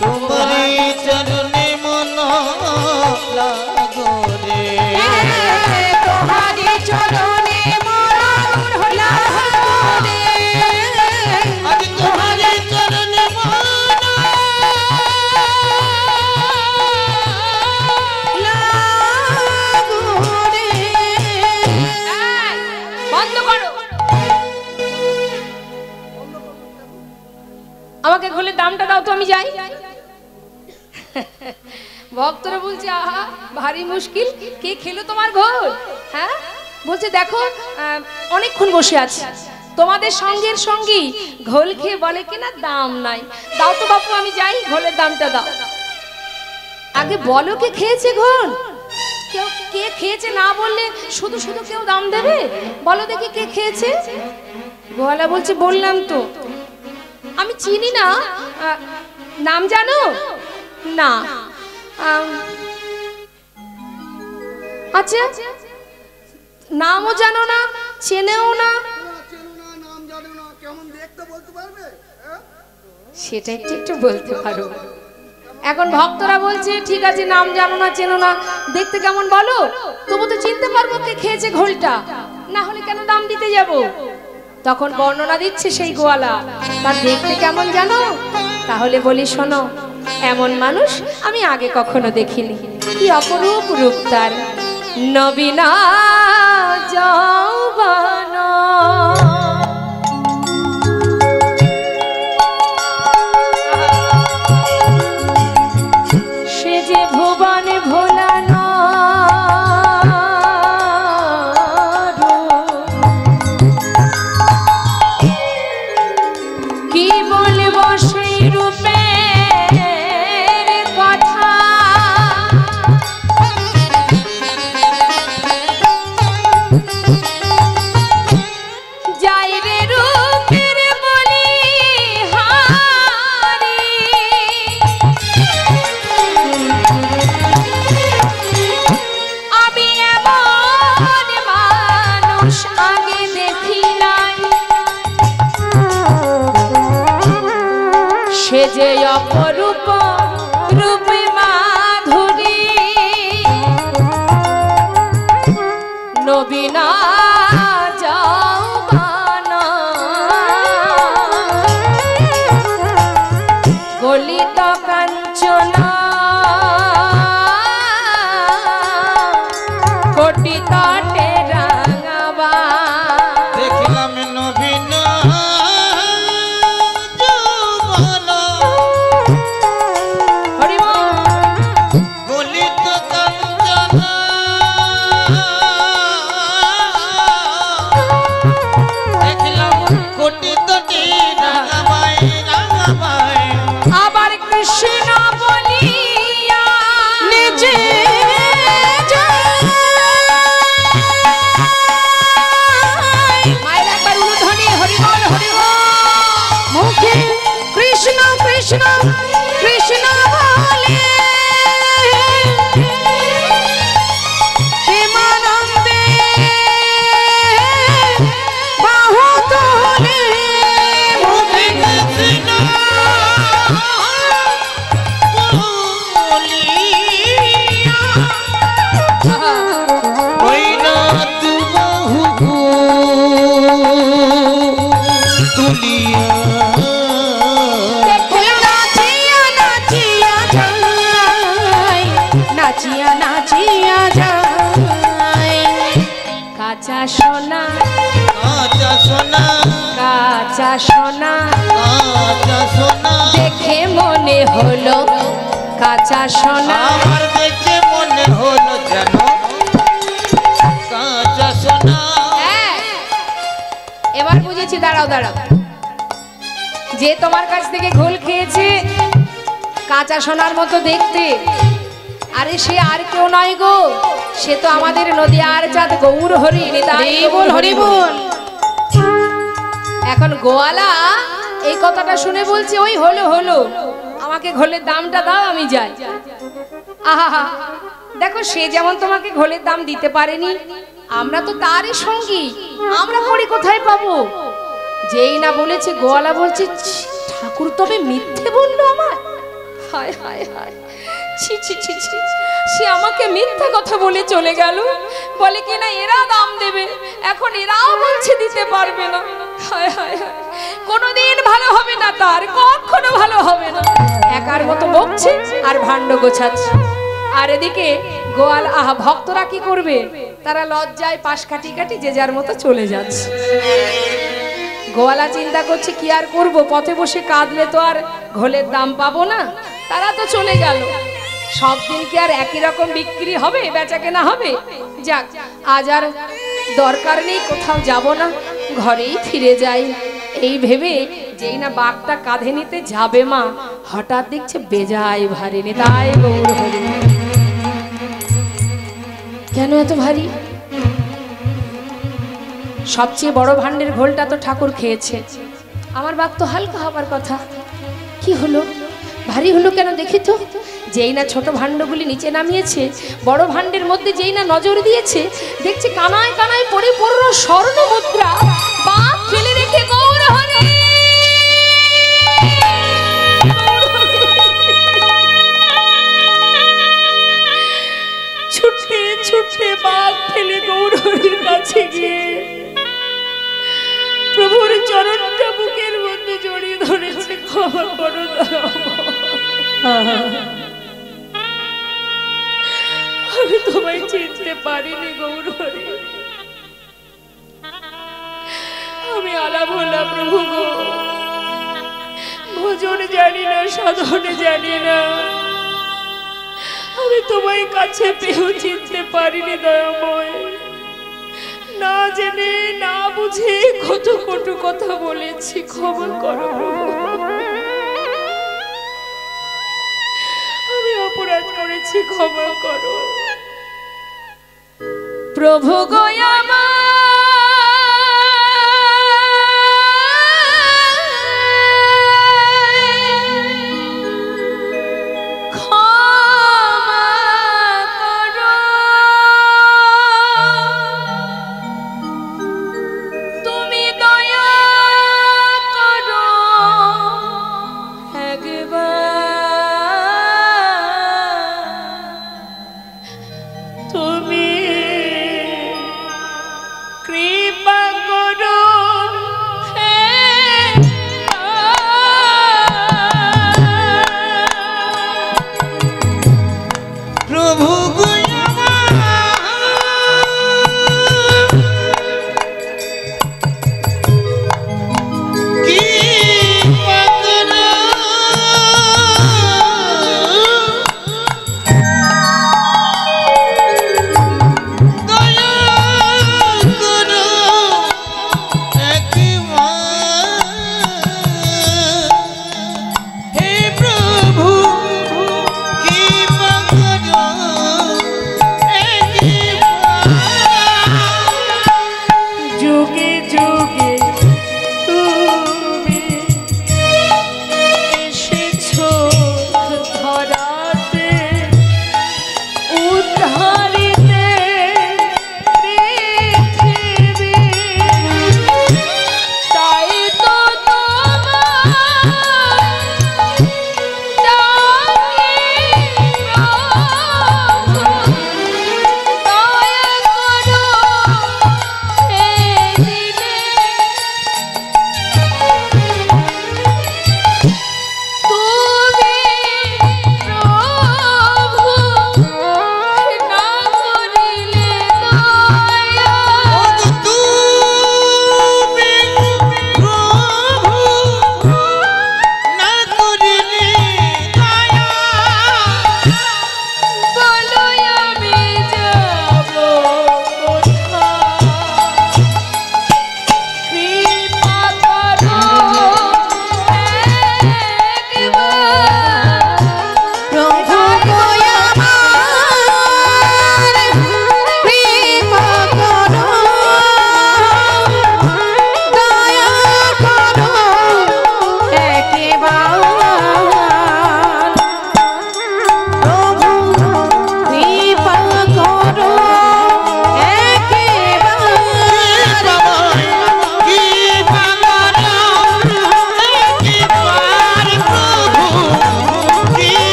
Speaker 3: তোমার চরণে মন লাগো রে,
Speaker 2: তোহারি চরণে মন লাগু রে
Speaker 3: আজ তোমার চরণে মন
Speaker 2: লাগু রে।
Speaker 1: বন্ধ করো, আমাকে ঘোলের দামটা দাও তো আমি যাই। ভক্তরা বলছে আহা ভারী মুশকিল, কে খেলো তোমার ঘোল? হ্যাঁ বলছে দেখো অনেকক্ষণ বসে আছে, তোমাদের সঙ্গের সঙ্গী ঘোল খেয়ে বলে কিনা দাম নাই, দাও তো বাপু আমি যাই, ঘোলের দামটা দাও। আগে বলো কে খেয়েছে ঘোল, কেউ কে খেয়েছে না বললে শুধু শুধু কেউ দাম দেবে? বলো দেখি কে খেয়েছে। গোয়ালা বলছে বললাম তো আমি চিনি না, নাম জানো না? আচ্ছা নামও জানো না, চেনেও না, সেটা একটু একটু বলতে পারো। এখন ভক্তরা বলছে ঠিক আছে নাম জানো না চেনো না, দেখতে কেমন বলো, তবু তো চিনতে পারবো কে খেয়েছে ঘোলটা, না হলে কেন দাম দিতে যাব। তখন বর্ণনা দিচ্ছে সেই গোয়ালা, তার দেখতে কেমন জানো? তাহলে বলি শোনো, এমন মানুষ আমি আগে কখনো দেখিনি, কি অপরূপ রূপ তার, নবীনা যৌবন সে যে ভুবনে ভোলানো কি বলবো সেই রূপের কথা, যাই রে রূপের বলি হারি, আমি এমন মানুষ আগে দেখি নাই, সে যে অপরূপ রূপে মাধুরী, নবীনা যৌবন গলিত কাঞ্চনা
Speaker 2: কৃষ্ণ কৃষ্ণ বলে প্রেমানন্দে বাহু তোলে
Speaker 3: কৃষ্ণ বলিয়া ওই না তু বাহু তুলিয়া
Speaker 2: নাচিয়া নাচিয়া যায় নাচিয়া নাচিয়া যায়
Speaker 1: কাঁচা সোনা
Speaker 3: কাঁচা সোনা
Speaker 1: কাঁচা সোনা
Speaker 3: কাঁচা সোনা
Speaker 1: দেখে মনে হলো কাঁচা সোনা।
Speaker 3: আমার দেখে মনে হলো যেন কাঁচা সোনা।
Speaker 1: হ্যাঁ, এবার বুঝেছি। দাঁড়াও দাঁড়াও, যে তোমার কাছ থেকে ঘোল খেয়েছে কাঁচা সোনার মতো দেখতে, আরে সে আর কেউ নয় গো, সে তো আমাদের নদীয়ার চাঁদ গৌর হরি।
Speaker 2: হরিবোল হরিবোল।
Speaker 1: এখন গোয়ালা এই কথাটা শুনে বলছে ওই হলো হলো, আমাকে ঘোলের দামটা দাও আমি যাই। আহা, দেখো সে যেমন তোমাকে ঘোলের দাম দিতে পারেনি, আমরা তো তারই সঙ্গী, আমরা করি কোথায় পাবো। যেই না বলেছে গোয়ালা বলছে ঠাকুর তবে মিথ্যে বললো আমার। হায় হায় হায়, ছি ছি ছি ছি, সে আমাকে মিথ্যে কথা বলে চলে গেল, বলে কি না এরা দাম দেবে, এখন এরাও বলছে দিতে পারবে না। হায় হায় হায়, কোনোদিন ভালো হবে না তার, কখনো ভালো হবে না। একার মতো বকছে আর ভাণ্ড গোছাচ্ছে। আর এদিকে গোয়াল ভক্তরা কি করবে, তারা লজ্জায় পাশ কাটি কাটি যে যার মতো চলে যাচ্ছে। গোয়ালা চিন্তা করছে কি আর করব, পথে বসে কাঁদলে তো আর ঘোলের দাম পাবো না। তারা তো চলে গেল, সব দিন কি আর একই রকম বিক্রি হবে, বেচা কেনা হবে? যাক, আজ আর দরকার নেই, কোথাও যাব না, ঘরেই ফিরে যাই। এই ভেবে যেই না বাঘটা কাঁধে নিতে যাবে মা, হঠাৎ দেখছে বেজায় ভারী। নিতাই গৌর হরি। কেন এত ভারী? সবচেয়ে বড় ভাণ্ডের ঘোলটা তো ঠাকুর খেয়েছে, আমার বাঘ তো হালকা হবার কথা। কি হলো, ভারী হলো কেন দেখি তো। যেই না ছোট ভাণ্ডগুলি নিচে নামিয়েছে, বড় ভাণ্ডের মধ্যে যেই না নজর দিয়েছে, দেখছে কানায় কানায় পরিপূর্ণ স্বর্ণ মুদ্রা। বাঘ ফেলে রেখে গৌর হরি ছুটে ছুটে বাঘ ফেলে গৌর হরির কাছে গিয়ে প্রভুর চরণটা বুকের মধ্যে জড়িয়ে ধরেছে। ক্ষমা করো, আমি তোমায় চিনতে পারিনি গৌর হরি, আমি আলাপ হলাম প্রভু গো, ভোজন জানি না, সাধন জানি না, আমি তোমায় কাছে পেয়েও চিনতে পারিনি দয়াময়। না জেনে না বুঝে কত কটু কথা বলেছি, ক্ষমা করো আমি অপরাধ করেছি, ক্ষমা করো প্রভু গো।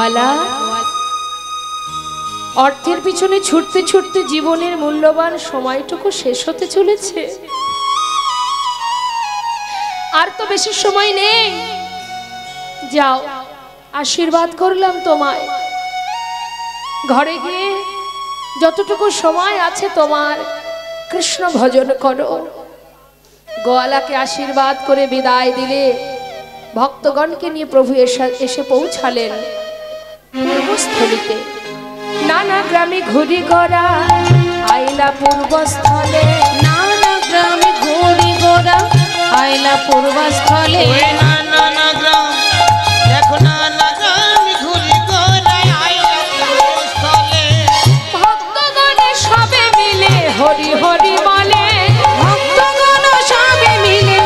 Speaker 1: গোয়ালা, অর্থের পিছনে ছুটতে ছুটতে জীবনের মূল্যবান সময়টুকু শেষ হতে চলেছে। আর তো বেশি সময় নেই। যাও, আশীর্বাদ করলাম তোমায়। ঘরে গিয়ে যতটুকু সময় আছে তোমার কৃষ্ণ ভজন করো। গোয়ালাকে আশীর্বাদ করে বিদায় দিলে ভক্তগণকে নিয়ে প্রভু এসে পৌঁছালেন পূর্বস্থলিতে। নানা গ্রামে ঘুরি গড়া আইলা পূর্বস্থলে,
Speaker 2: নানা গ্রামে ঘুরি গোরা আইলা পূর্বস্থলে।
Speaker 3: নানা গ্রাম দেখো, নানা গ্রাম ঘুরি গোরায় আইলা পূর্বস্থলে।
Speaker 1: ভক্তগণে সবে মিলে হরি হরি বলে,
Speaker 2: ভক্তগণ সবে মিলে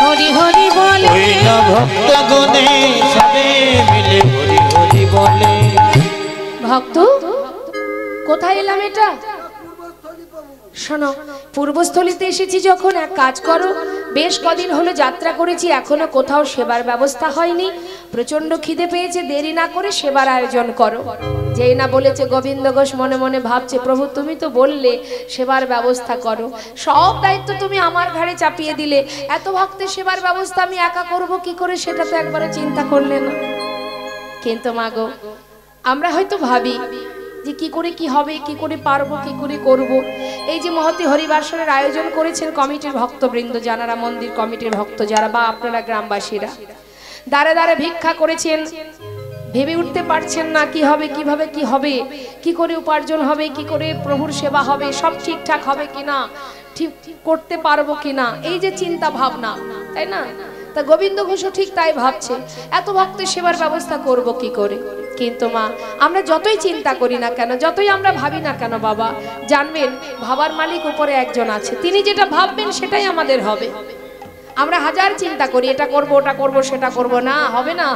Speaker 2: হরি হরি বলে।
Speaker 3: ওই না ভক্তগণে সবে মিলে হরি হরি বলে।
Speaker 1: ভক্ত কোথায় এলাম এটা? শোনো, পূর্বস্থলিতে এসেছি যখন এক কাজ করো, বেশ কদিন হলো যাত্রা করেছি, এখনো কোথাও সেবার ব্যবস্থা হয়নি। প্রচন্ড খিদে পেয়েছে, দেরি না করে সেবার আয়োজন করো। যেই না বলেছে গোবিন্দ ঘোষ মনে মনে ভাবছে, প্রভু তুমি তো বললে সেবার ব্যবস্থা করো, সব দায়িত্ব তুমি আমার ঘাড়ে চাপিয়ে দিলে, এত ভক্তের সেবার ব্যবস্থা আমি একা করব কি করে, সেটা তো একবারও চিন্তা করলে না। কিন্তু মাগো, আমরা হয়তো ভাবি যে কি করে কি হবে, কি করে পারবো, কি করে করব। এই যে মহতী হরিবাসরের আয়োজন করেছেন কমিটির ভক্তবৃন্দ, যারা মন্দির কমিটির ভক্ত যারা, বা আপনারা গ্রামবাসীরা দাঁড়ে দাঁড়ে ভিক্ষা করেছেন, ভেবে উঠতে পারছেন না কি হবে, কিভাবে কি হবে, কি করে উপার্জন হবে, কি করে প্রভুর সেবা হবে, সব ঠিকঠাক হবে কিনা, ঠিক করতে পারবো কিনা, এই যে চিন্তা ভাবনা, তাই না? তা গোবিন্দ ঘোষও ঠিক তাই ভাবছে, এত ভক্তের সেবার ব্যবস্থা করব কি করে। কিন্তু মা, আমরা যতই চিন্তা করি না কেন, যতই আমরা ভাবি না কেন বাবা, জানবেন ভাবার মালিক উপরে একজন আছে, তিনি যেটা ভাববেন সেটাই আমাদের হবে। আমরা হাজার চিন্তা করি, এটা করব, ওটা করব, সেটা করব, না হবে না।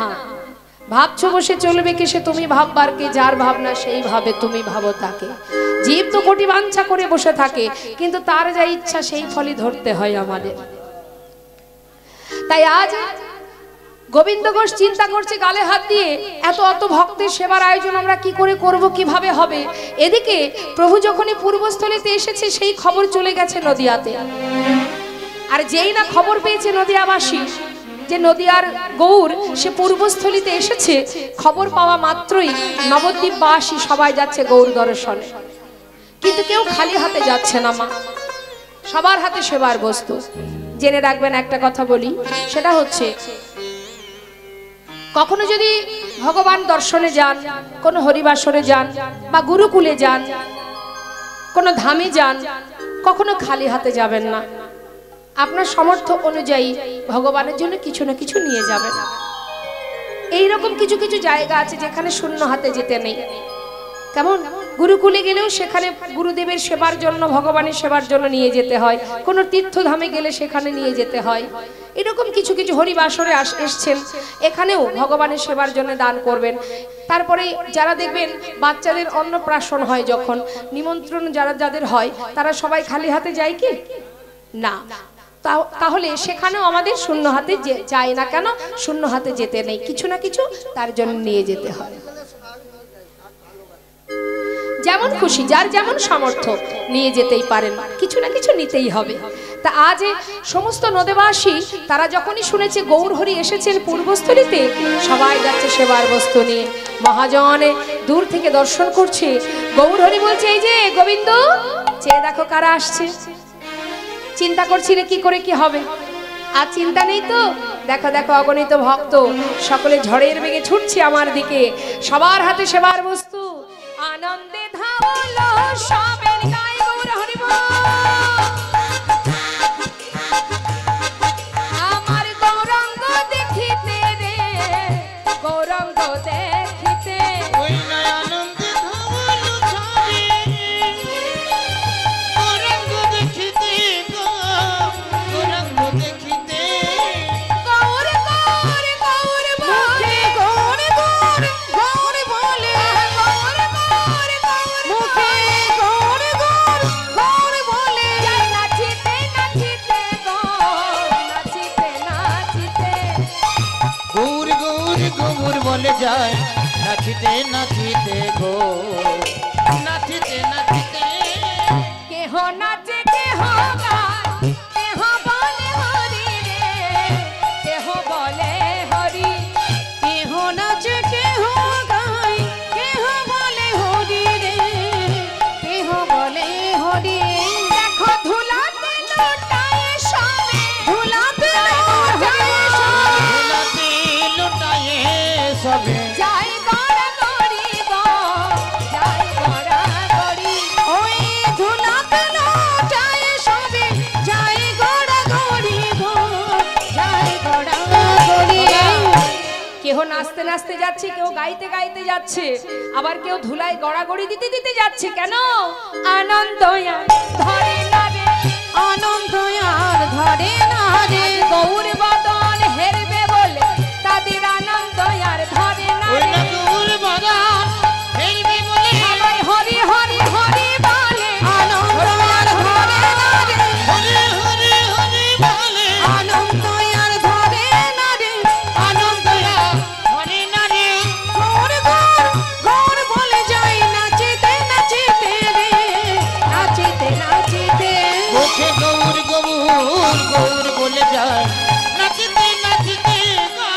Speaker 1: ভাবছো বসে চলবে কি, সে তুমি ভাববার কি, যার ভাবনা সেই ভাবে, তুমি ভাবো তাকে। জীব তো কোটি বাঞ্ছা করে বসে থাকে, কিন্তু তার যা ইচ্ছা সেই ফলই ধরতে হয় আমাদের। তাই আজ গোবিন্দ ঘোষ চিন্তা করছে গালে হাত দিয়ে, এত অত ভক্তের সেবার আয়োজন আমরা কি করে করব, কিভাবে হবে। এদিকে প্রভু যখনই পূর্বস্থলিতে এসেছে সেই খবর চলে গেছে নদিয়াতে। আর যেই না খবর পেয়েছে নদিয়াবাসী যে নদিয়ার গৌর সে পূর্বস্থলিতে এসেছে, খবর পাওয়া মাত্রই নবদ্বীপবাসী সবাই যাচ্ছে গৌর দর্শনে। কিন্তু কেউ খালি হাতে যাচ্ছে না মা, সবার হাতে সেবার বস্তু। জেনে রাখবেন একটা কথা বলি, সেটা হচ্ছে কখনো যদি ভগবান দর্শনে যান, কোনো হরিবাসরে যান, বা গুরুকুলে যান, কোনো ধামে যান, কখনো খালি হাতে যাবেন না। আপনার সামর্থ্য অনুযায়ী ভগবানের জন্য কিছু না কিছু নিয়ে যাবেন। এইরকম কিছু কিছু জায়গা আছে যেখানে শূন্য হাতে যেতে নেই। কেমন? গুরুকুলে গেলেও সেখানে গুরুদেবের সেবার জন্য, ভগবানের সেবার জন্য নিয়ে যেতে হয়। কোনো তীর্থধামে গেলে সেখানে নিয়ে যেতে হয়। এরকম কিছু কিছু হরিবাসরে এসছেন, এখানেও ভগবানের সেবার জন্য দান করবেন। তারপরে যারা দেখবেন বাচ্চাদের অন্নপ্রাশন হয়, যখন নিমন্ত্রণ যাদের হয়, তারা সবাই খালি হাতে যায় কি না? তাহলে সেখানেও আমাদের শূন্য হাতে যায় না কেন, শূন্য হাতে যেতে নেই, কিছু না কিছু তার জন্য নিয়ে যেতে হয়। যেমন খুশি, যার যেমন সামর্থ্য নিয়ে যেতেই পারেন, কিছু না কিছু নিতেই হবে। তা আজ সমস্ত নদেবাসী তারা যখনই শুনেছে গৌর হরি এসেছেন পূর্বস্থলিতে, সবাই যাচ্ছে সেবার বস্তু নিয়ে। মহাজনে দূর থেকে দর্শন করছে, গৌর হরি বলছে, এই যে গোবিন্দ, চেয়ে দেখো কারা আসছে। চিন্তা করছিলে কি করে কি হবে, আর চিন্তা নেই তো, দেখো দেখো অগণিত ভক্ত সকলে ঝড়ের বেগে ছুটছে আমার দিকে, সবার হাতে সেবার বস্তু। আনন্দে ধাওলো সবের গায়ে গৌর হরি বল, আমার গৌরাঙ্গ দেখিতে রে, গৌরাঙ্গ দেখিতে।
Speaker 3: ওই না আনন্দে ধাওলো সবে, গৌরাঙ্গ দেখিতে গো, গৌরাঙ্গ দেখিতে।
Speaker 1: গৌর গৌর গৌর বলে,
Speaker 2: গৌর গৌর গৌর বলে,
Speaker 1: গৌর গৌর গৌর
Speaker 2: মুখে গৌর গৌর গৌর বলে।
Speaker 1: নাচিতে নাচিতে গো, নাচিতে নাচিতে।
Speaker 3: গৌর গৌর গৌর বলে যায়, নাচিতে নাচিতে গো নাচিতে নাচিতে
Speaker 1: কেহ নাচে কেহ গায় কেহ বলে হরি রে কেহ বলে হরি
Speaker 2: কেহ নাচে কেহ গায় কেহ বলে হরি রে কেহ বলে হরি
Speaker 1: দেখো ধুলাতে লুটায় সবে
Speaker 2: ধুলাতে লুটায় সবে
Speaker 3: ধুলাতে লুটায়ে সবে
Speaker 1: যাই গড়া গড়ি গো যাই গড়া গড়ি
Speaker 2: ওই ধুলাতে লুটায় সবে যাই গোড়া গড়ি গো যাই গোড়া গড়ি
Speaker 1: কেহ নাচতে নাচতে যাচ্ছে কেউ গাইতে গাইতে যাচ্ছে আবার কেউ ধুলায় গড়াগড়ি দিতে দিতে যাচ্ছে কেন আনন্দ ধরে না রে
Speaker 2: আনন্দ আর ধরে না রে
Speaker 1: গৌর বদন হেরবে বলে তাদের আনন্দ আর ধরে না
Speaker 3: ওই
Speaker 1: রে
Speaker 3: না দূর বাগান ফেলবে বলে
Speaker 1: সবাই হরি হরি হরি বলে
Speaker 2: আনন্দ আর ধরে না রে
Speaker 3: হরি হরি হরি বলে
Speaker 2: আনন্দ আর ধরে না রে
Speaker 3: আনন্দ হরি নারে
Speaker 2: গৌর গৌর গৌর বলে যাই নাচিতে নাচিতে রে নাচিতে নাচিতে
Speaker 3: মুখে গৌর গৌর গৌর বলে যায় নাচিতে নাচিতে গো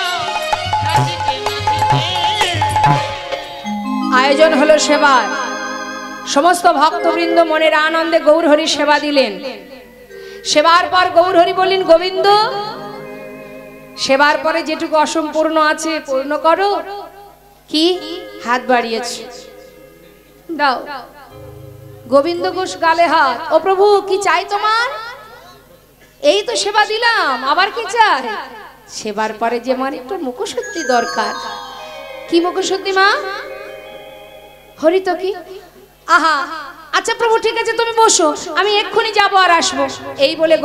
Speaker 3: নাচিতে নাচিতে
Speaker 1: আয়োজন হলো সেবার সমস্ত ভক্তবৃন্দ মনের আনন্দে গৌরহরি সেবা দিলেন সেবার পর গৌরহরি বললেন গোবিন্দ সেবার পরে যেটুকু অসম্পূর্ণ আছে পূর্ণ করো কি হাত বাড়িয়েছে দাও গোবিন্দ ঘোষ গালে হাত ও প্রভু কি চাই তোমার এই তো সেবা দিলাম আবার কি চাই সেবার পরে যে আমার একটু মুখশুদ্ধি দরকার কি মুখশুদ্ধি মা হরি তো কি আহা আচ্ছা প্রভু ঠিক আছে তুমি বসো আমি এক্ষুনি যাবো আর আসবো এই বলে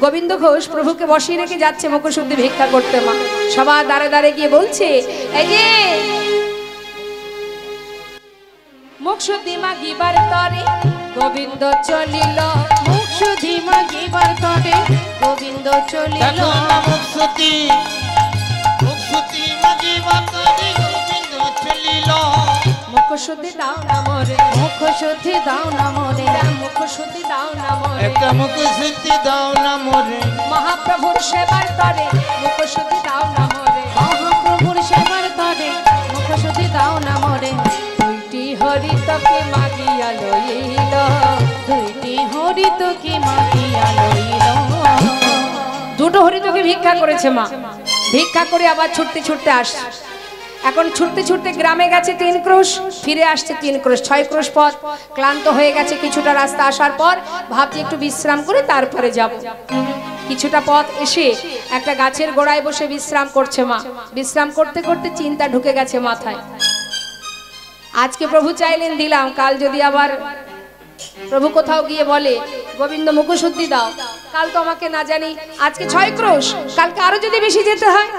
Speaker 1: গোবিন্দ ঘোষ প্রভুকে বসিয়ে রেখে যাচ্ছে মুখশুদ্ধি ভিক্ষা করতে মা সবার দাঁড়ে দাঁড়ে গিয়ে বলছে এই যে মুখশুদ্ধি মাগিবার তরে গোবিন্দ চলিল
Speaker 2: মুখ শুধি মাগিবার তরে গোবিন্দ চলিল
Speaker 3: দেখো না মুখশুদ্ধি মাঝি বাতারি গোবিন্দ চলিল
Speaker 1: মুখশুদ্ধি দাও না মোরে
Speaker 2: মুখ শুদ্ধি দাও না মোরে
Speaker 1: মুখশুদ্ধি দাও না মোরে
Speaker 3: একটা মুখশুদ্ধি দাও না মোরে
Speaker 1: মহাপ্রভুর সেবার তরে মুখশুদ্ধি দাও না মোরে
Speaker 2: মহাপ্রভুর সেবার তরে মুখ শুদ্ধি দাও না মোরে
Speaker 1: দুইটি হরি তোকে মাগিয়া লইল
Speaker 2: দুইটি হরি তোকে মাগিয়া লইল
Speaker 1: দুটো হরি তোকে ভিক্ষা করেছে মা ভিক্ষা করে আবার ছুটতে ছুটতে আসছে এখন ছুটতে ছুটতে গ্রামে গেছে 3 ক্রোশ ফিরে আসছে 3 ক্রোশ 6 ক্রোশ পথ ক্লান্ত হয়ে গেছে কিছুটা রাস্তা আসার পর ভাবছি একটু বিশ্রাম করে তারপরে যাব কিছুটা পথ এসে একটা গাছের গোড়ায় বসে বিশ্রাম করছে মা বিশ্রাম করতে করতে চিন্তা ঢুকে গেছে মাথায় আজকে প্রভু চাইলেন দিলাম কাল যদি আবার প্রভু কোথাও গিয়ে বলে গোবিন্দ মুখশুদ্ধি দাও কাল তো আমাকে না জানি আজকে 6 ক্রোশ কালকে আরো যদি বেশি যেতে হয়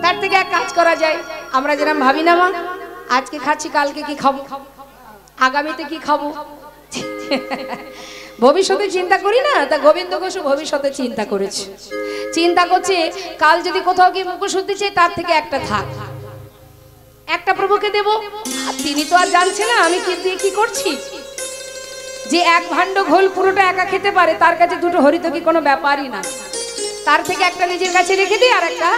Speaker 1: তার থেকে এক কাজ করা যায় আমরা যেরকম ভাবি না মা আজকে খাচ্ছি কালকে কি খাবো আগামীতে কি খাবো ভবিষ্যতে চিন্তা করি না তা গোবিন্দ ঘোষ ভবিষ্যতে চিন্তা করেছে চিন্তা করছে কাল যদি কোথাও গিয়ে মুখশুদ্ধি চাই তার থেকে একটা থাক একটা প্রভুকে দেব আর তিনি তো আর জানছে না আমি কি দিয়ে কি করছি যে এক ভাণ্ড ঘোল পুরোটা একা খেতে পারে তার কাছে দুটো হরিত কি কোনো ব্যাপারই না তার থেকে একটা নিজের কাছে রেখে দিই আর একটা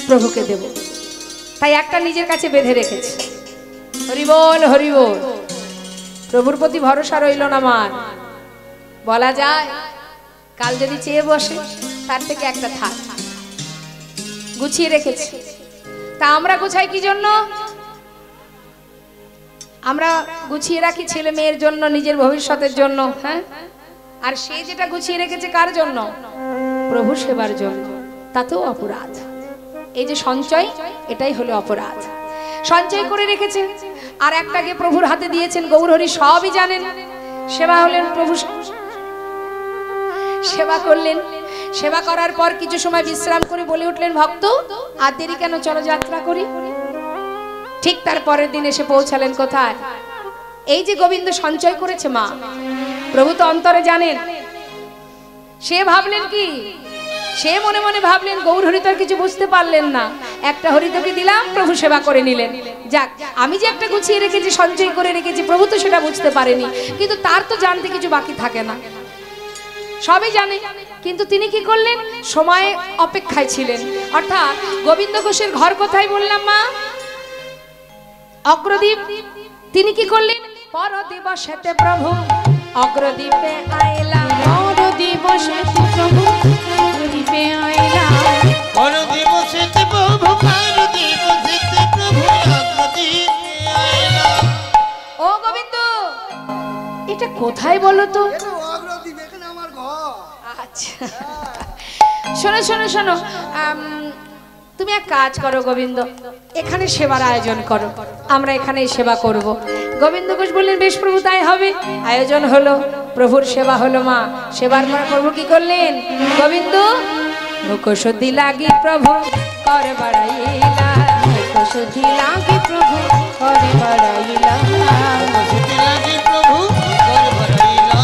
Speaker 1: প্রভুকে দেব তাই একটা নিজের কাছে বেঁধে রেখেছে হরি বল হরি বল প্রভুর প্রতি ভরসা রইল না আমার বলা যায় কাল যদি চেয়ে বসে তার থেকে একটা থাক গুছিয়ে রেখেছি তা আমরা গোছাই কি জন্য আমরা গুছিয়ে রাখি ছেলে মেয়ের জন্য নিজের ভবিষ্যতের জন্য হ্যাঁ আর সে যেটা গুছিয়ে রেখেছে কার জন্য প্রভু সেবার জন্য তাতেও অপরাধ এই যে সঞ্চয় এটাই হলো অপরাধ সঞ্চয় করে রেখেছেন আর একটাকে প্রভুর হাতে দিয়েছেন গৌরহরি সবই জানেন সেবা হলেন প্রভু সেবা করলেন সেবা করার পর কিছু সময় বিশ্রাম করে বলে উঠলেন ভক্ত আর দেরি কেন চলো যাত্রা করি ঠিক তার পরের দিন এসে পৌঁছালেন কোথায় এই যে গোবিন্দ সঞ্চয় করেছে মা প্রভু তো অন্তরে জানেন সে ভাবলেন কি সে মনে মনে ভাবলেন গৌর হরি তো আর কিছু বুঝতে পারলেন না, একটা হরি তোকে দিলাম, প্রভু সেবা করে নিলেন। যাক, আমি যে একটা গুছিয়ে রেখেছি, সঞ্চয় করে রেখেছি, প্রভু তো সেটা বুঝতে পারেনি, কিন্তু তার তো জানতে কিছু বাকি থাকে না, সবই জানে। কিন্তু তিনি কি করলেন, সময় অপেক্ষায় ছিলেন। অর্থাৎ গোবিন্দ ঘোষের ঘর কোথায় বললাম মা? অগ্রদ্বীপ। তিনি কি করলেন, পর দিবসেতে প্রভু অগ্রদ্বীপে আইলা,
Speaker 2: পর দিবসেতে প্রভু অগ্রদ্বীপে আইলা,
Speaker 3: পর দিবসেতে প্রভু, পর দিবসেতে প্রভু অগ্রদ্বীপে আইলা।
Speaker 1: ও গোবিন্দ, এটা কোথায় বলো তো? আচ্ছা, শোনো শোনো শোনো, তুমি এক কাজ করো গোবিন্দ, এখানে সেবার আয়োজন করো, আমরা এখানেই সেবা করব। গোবিন্দ ঘোষ বললেন বেশ প্রভু, তাই হবে। আয়োজন হলো, প্রভুর সেবা হলো। মা সেবার পর প্রভু কি করলেন, গোবিন্দ মুখশুদ্ধি লাগি প্রভু করে বাড়াইলা,
Speaker 2: মুখশুদ্ধি লাগি প্রভু করে বাড়াইলা,
Speaker 3: মুখশুদ্ধি লাগি প্রভু করে বাড়াইলা।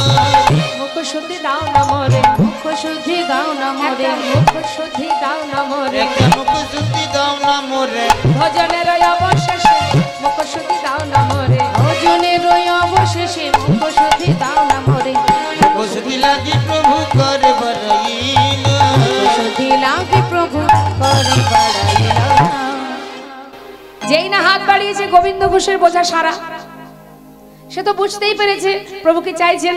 Speaker 1: মুখশুদ্ধি দাও না মোরে,
Speaker 2: মুখশুদ্ধি দাও না মোরে,
Speaker 1: মুখশুদ্ধি দাও না মোরে,
Speaker 3: মুখশুদ্ধি দাও না মোরে,
Speaker 1: ভজনের অবশেষে মুখশুদ্ধি দাও না মোরে,
Speaker 2: ভজনের অবশেষে মুখশুদ্ধি দাও না মোরে,
Speaker 3: মুখশুদ্ধি লাগি প্রভু করে বাড়াইলা,
Speaker 2: মুখশুদ্ধি লাগি প্রভু করে বাড়াইলা।
Speaker 1: যেই না হাত বাড়িয়েছে গোবিন্দ ঘোষের বোঝা সারা, সে তো বুঝতেই পেরেছে প্রভুকে চাইছেন।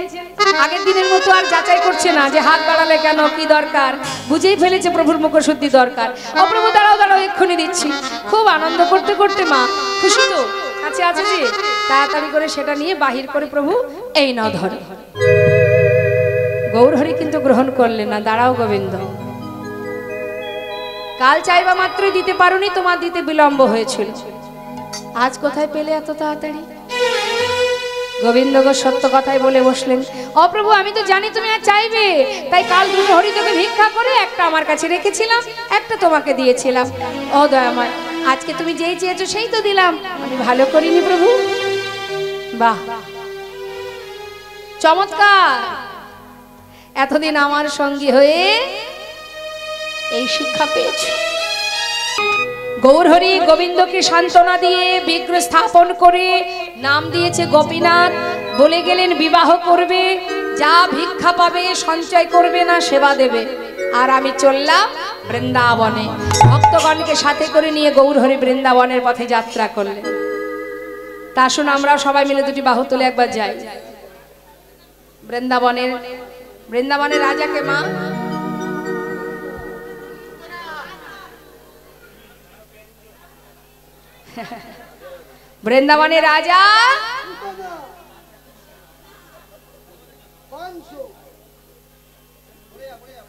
Speaker 1: আগের দিনের মতো আর যাচাই করছে না যে হাত বাড়ালে কেন, কি দরকার, বুঝেই ফেলেছে প্রভুর মুখশুদ্ধি দরকার। ও প্রভু দাঁড়াও দাঁড়াও, এক্ষুনি দিচ্ছি। খুব আনন্দ করতে করতে মা খুশি তো কাছে আছে যে, তাড়াতাড়ি করে সেটা নিয়ে বাহির করে প্রভু এই নাও ধরো। গৌরহরি কিন্তু গ্রহণ করলেন না। দাঁড়াও গোবিন্দ, কাল চাইবা মাত্রই দিতে পারোনি, তোমার দিতে বিলম্ব হয়েছিল, আজ কোথায় পেলে এত তাড়াতাড়ি? গোবিন্দ ঘোষ সত্য কথাই বলে বসলেন, অপ্রভু আমি তো জানি তুমি আর চাইবে, তাই কাল দুটো হরি তোকে ভিক্ষা করে একটা আমার কাছে রেখেছিলাম, একটা তোমাকে দিয়েছিলাম। ও দয়াময়, আজকে তুমি যেই চেয়েছো সেই তো দিলাম, আমি ভালো করিনি প্রভু? বাহ, চমৎকার। এতদিন আমার সঙ্গী হয়ে এই শিক্ষা পেয়েছো। গৌরহরি গোবিন্দকে সান্ত্বনা দিয়ে বিগ্রহ স্থাপন করে নাম দিয়েছে গোপীনাথ, বলে গেলেন বিবাহ করবে, যা ভিক্ষা পাবে সঞ্চয় করবে না, সেবা দেবে। আর আমি চললাম বৃন্দাবনে। ভক্তগণকে সাথে করে নিয়ে গৌরহরি বৃন্দাবনের পথে যাত্রা করলেন। তা আসুন আমরাও সবাই মিলে দুটি বাহু তুলে একবার যাই বৃন্দাবনের রাজাকে। মা বৃন্দাবনের রাজা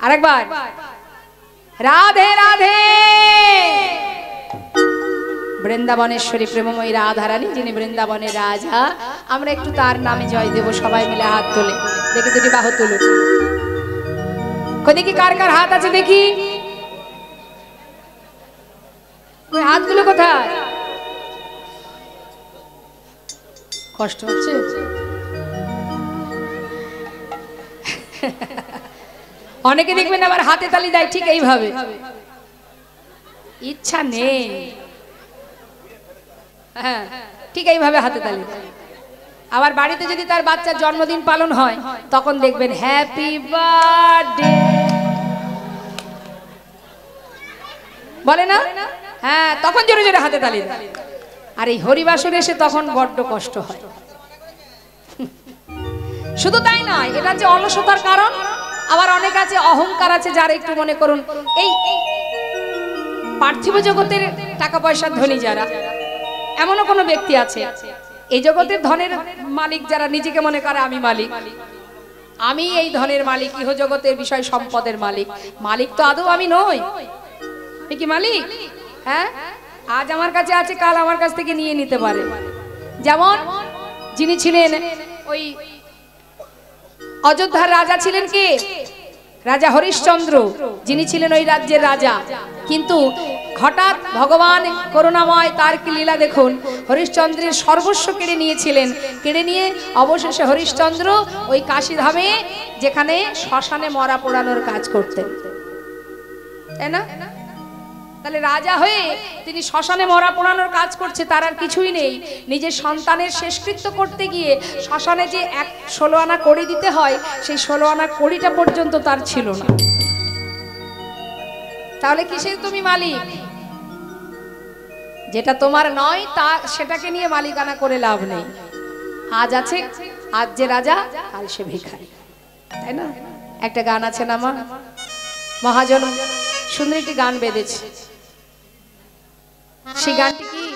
Speaker 1: আরেকবার রাধে রাধে। বৃন্দাবনেশ্বরী প্রেমময়ী রাধারানী, যিনি বৃন্দাবনের রাজা, আমরা একটু তার নামে জয় দেব। সবাই মিলে হাত তোলে, দেখি দুটি বাহু তুলুন। দেখি কার কার হাত আছে, দেখি হাতগুলো কোথায়? কষ্ট হচ্ছে? অনেকে দেখবেন আবার হাতে তালি দেয় ঠিক এইভাবে, ইচ্ছা নেই। হ্যাঁ, ঠিক এইভাবে হাতে তালি দেয়। আবার বাড়িতে যদি তার বাচ্চার জন্মদিন পালন হয়, তখন দেখবেন হ্যাপি বার্থডে বলে না? হ্যাঁ, তখন জোরে জোরে হাতে তালি দেয়। আর এই হরিবাসরে এসে তখন বড্ড কষ্ট হয়। শুধু তাই নয়, এটা হচ্ছে অলসতার কারণ। আবার অনেক আছে অহংকার আছে, যারা একটু মনে করুন এই পার্থিব জগতের টাকা পয়সার ধনী যারা, এমনও কোনো ব্যক্তি আছে এই জগতের ধনের মালিক যারা নিজেকে মনে করে আমি মালিক, আমি এই ধনের মালিক, ইহ জগতের বিষয় সম্পদের মালিক। মালিক তো আদৌ আমি নই। আমি কি মালিক? হ্যাঁ, আজ আমার কাছে আছে, কাল আমার কাছ থেকে নিয়ে নিতে পারে। যেমন যিনি ছিলেন ওই অযোধ্যার রাজা ছিলেন কে? রাজা হরিশ্চন্দ্র, যিনি ছিলেন ওই রাজ্যের রাজা। কিন্তু হঠাৎ ভগবান করুণাময়, তার কি লীলা দেখুন। হরিশ্চন্দ্রের সর্বস্ব কেড়ে নিয়েছিলেন, কেড়ে নিয়ে অবশেষে হরিশ্চন্দ্র ওই কাশীধামে, যেখানে শ্মশানে মরা পোড়ানোর কাজ করতেন, তাই না? তাহলে রাজা হয়ে তিনি শ্মশানে মরা পোড়ানোর কাজ করছে, তার আর কিছুই নেই। নিজের সন্তানের শেষকৃত্য করতে গিয়ে শ্মশানে যে 16 আনা কড়ি দিতে হয়, সেই 16 আনা কড়িটা পর্যন্ত তার ছিল না। তাহলে কিসের তুমি মালিক? যেটা তোমার নয় তা সেটাকে নিয়ে মালিকানা করে লাভ নেই। আজ আছে, আজ যে রাজা, কাল সে ভিখারি, তাই না? একটা গান আছে না মা, মহাজন সুন্দর একটি গান বেঁধেছে। সেই গানটি কি?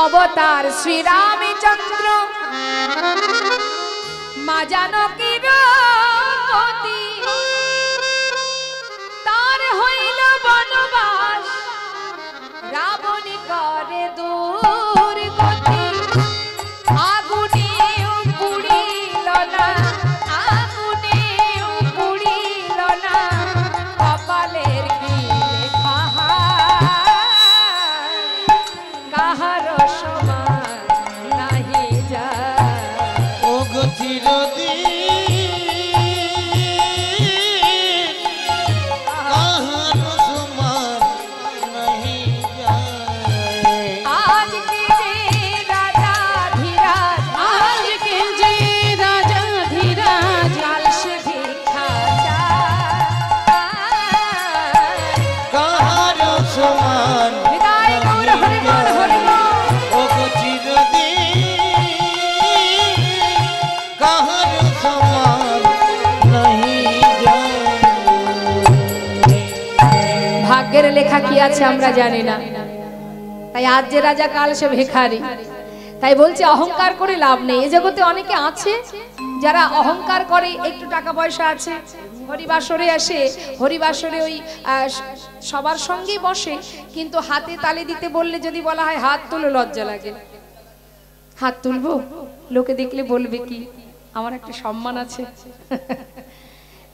Speaker 1: অবতার শ্রীরামচন্দ্র মা জানকীর পতি, তার হইল বনবাস, রাবণ করে দুর্গতি। আগুনে পুড়িল না, আগুনে পুড়িল না, কপালের কি লেখা কাহার সমান নাহি যায়।
Speaker 3: ও গো চিরদিন কাহার সমান নাহি যায়।
Speaker 1: আজকে যে রাজা ধীরাজ,
Speaker 2: আজকে যে রাজা ধীরাজ,
Speaker 1: কাল সে ভিক্ষা চায়।
Speaker 3: কাহার সমান
Speaker 1: হৃদয় গৌর হরি বল হরি বল।
Speaker 3: ও গো চিরদিন কাহার সমান নাহি যায়।
Speaker 1: ভাগ্যের লেখা কি আছে আমরা জানি না, তাই আজ যে রাজা কাল সে ভিখারি। তাই বলছে অহংকার করে লাভ নেই। এ জগতে অনেকে আছে যারা অহংকার করে, একটু টাকা পয়সা আছে, হরিবাসরে আসে, হরিবাসরে ওই সবার সঙ্গেই বসে, কিন্তু হাতে তালি দিতে বললে যদি বলা হয় হাত তুলো, লজ্জা লাগে। হাত তুলবো, লোকে দেখলে বলবে কি আমার একটা সম্মান আছে,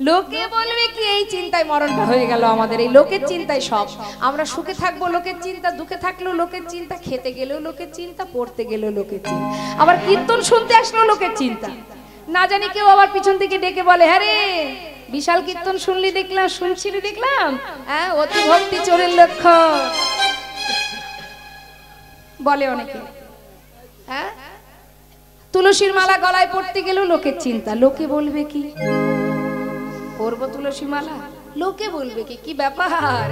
Speaker 1: লোকে বলবে কি, এই চিন্তায় মরণটা হয়ে গেল আমাদের। এই লোকের চিন্তায় সব। আমরা সুখে থাকবো লোকের চিন্তা, দুঃখে থাকলেও লোকের চিন্তা, খেতে গেলেও লোকের চিন্তা, পড়তে গেলেও লোকের চিন্তা, আবার কীর্তন শুনতে আসলেও লোকের চিন্তা। না জানি কেউ আবার পিছন থেকে ডেকে বলে, হ্যাঁ রে বিশাল কীর্তন শুনলি দেখলাম, শুনছিলি দেখলাম, হ্যাঁ অতি ভক্তি চোরের লক্ষণ বলে অনেকে। হ্যাঁ, তুলসীর মালা গলায় পড়তে গেলেও লোকের চিন্তা, লোকে বলবে কি, করবো তুলসী মালা, লোকে বলবে কি, কি ব্যাপার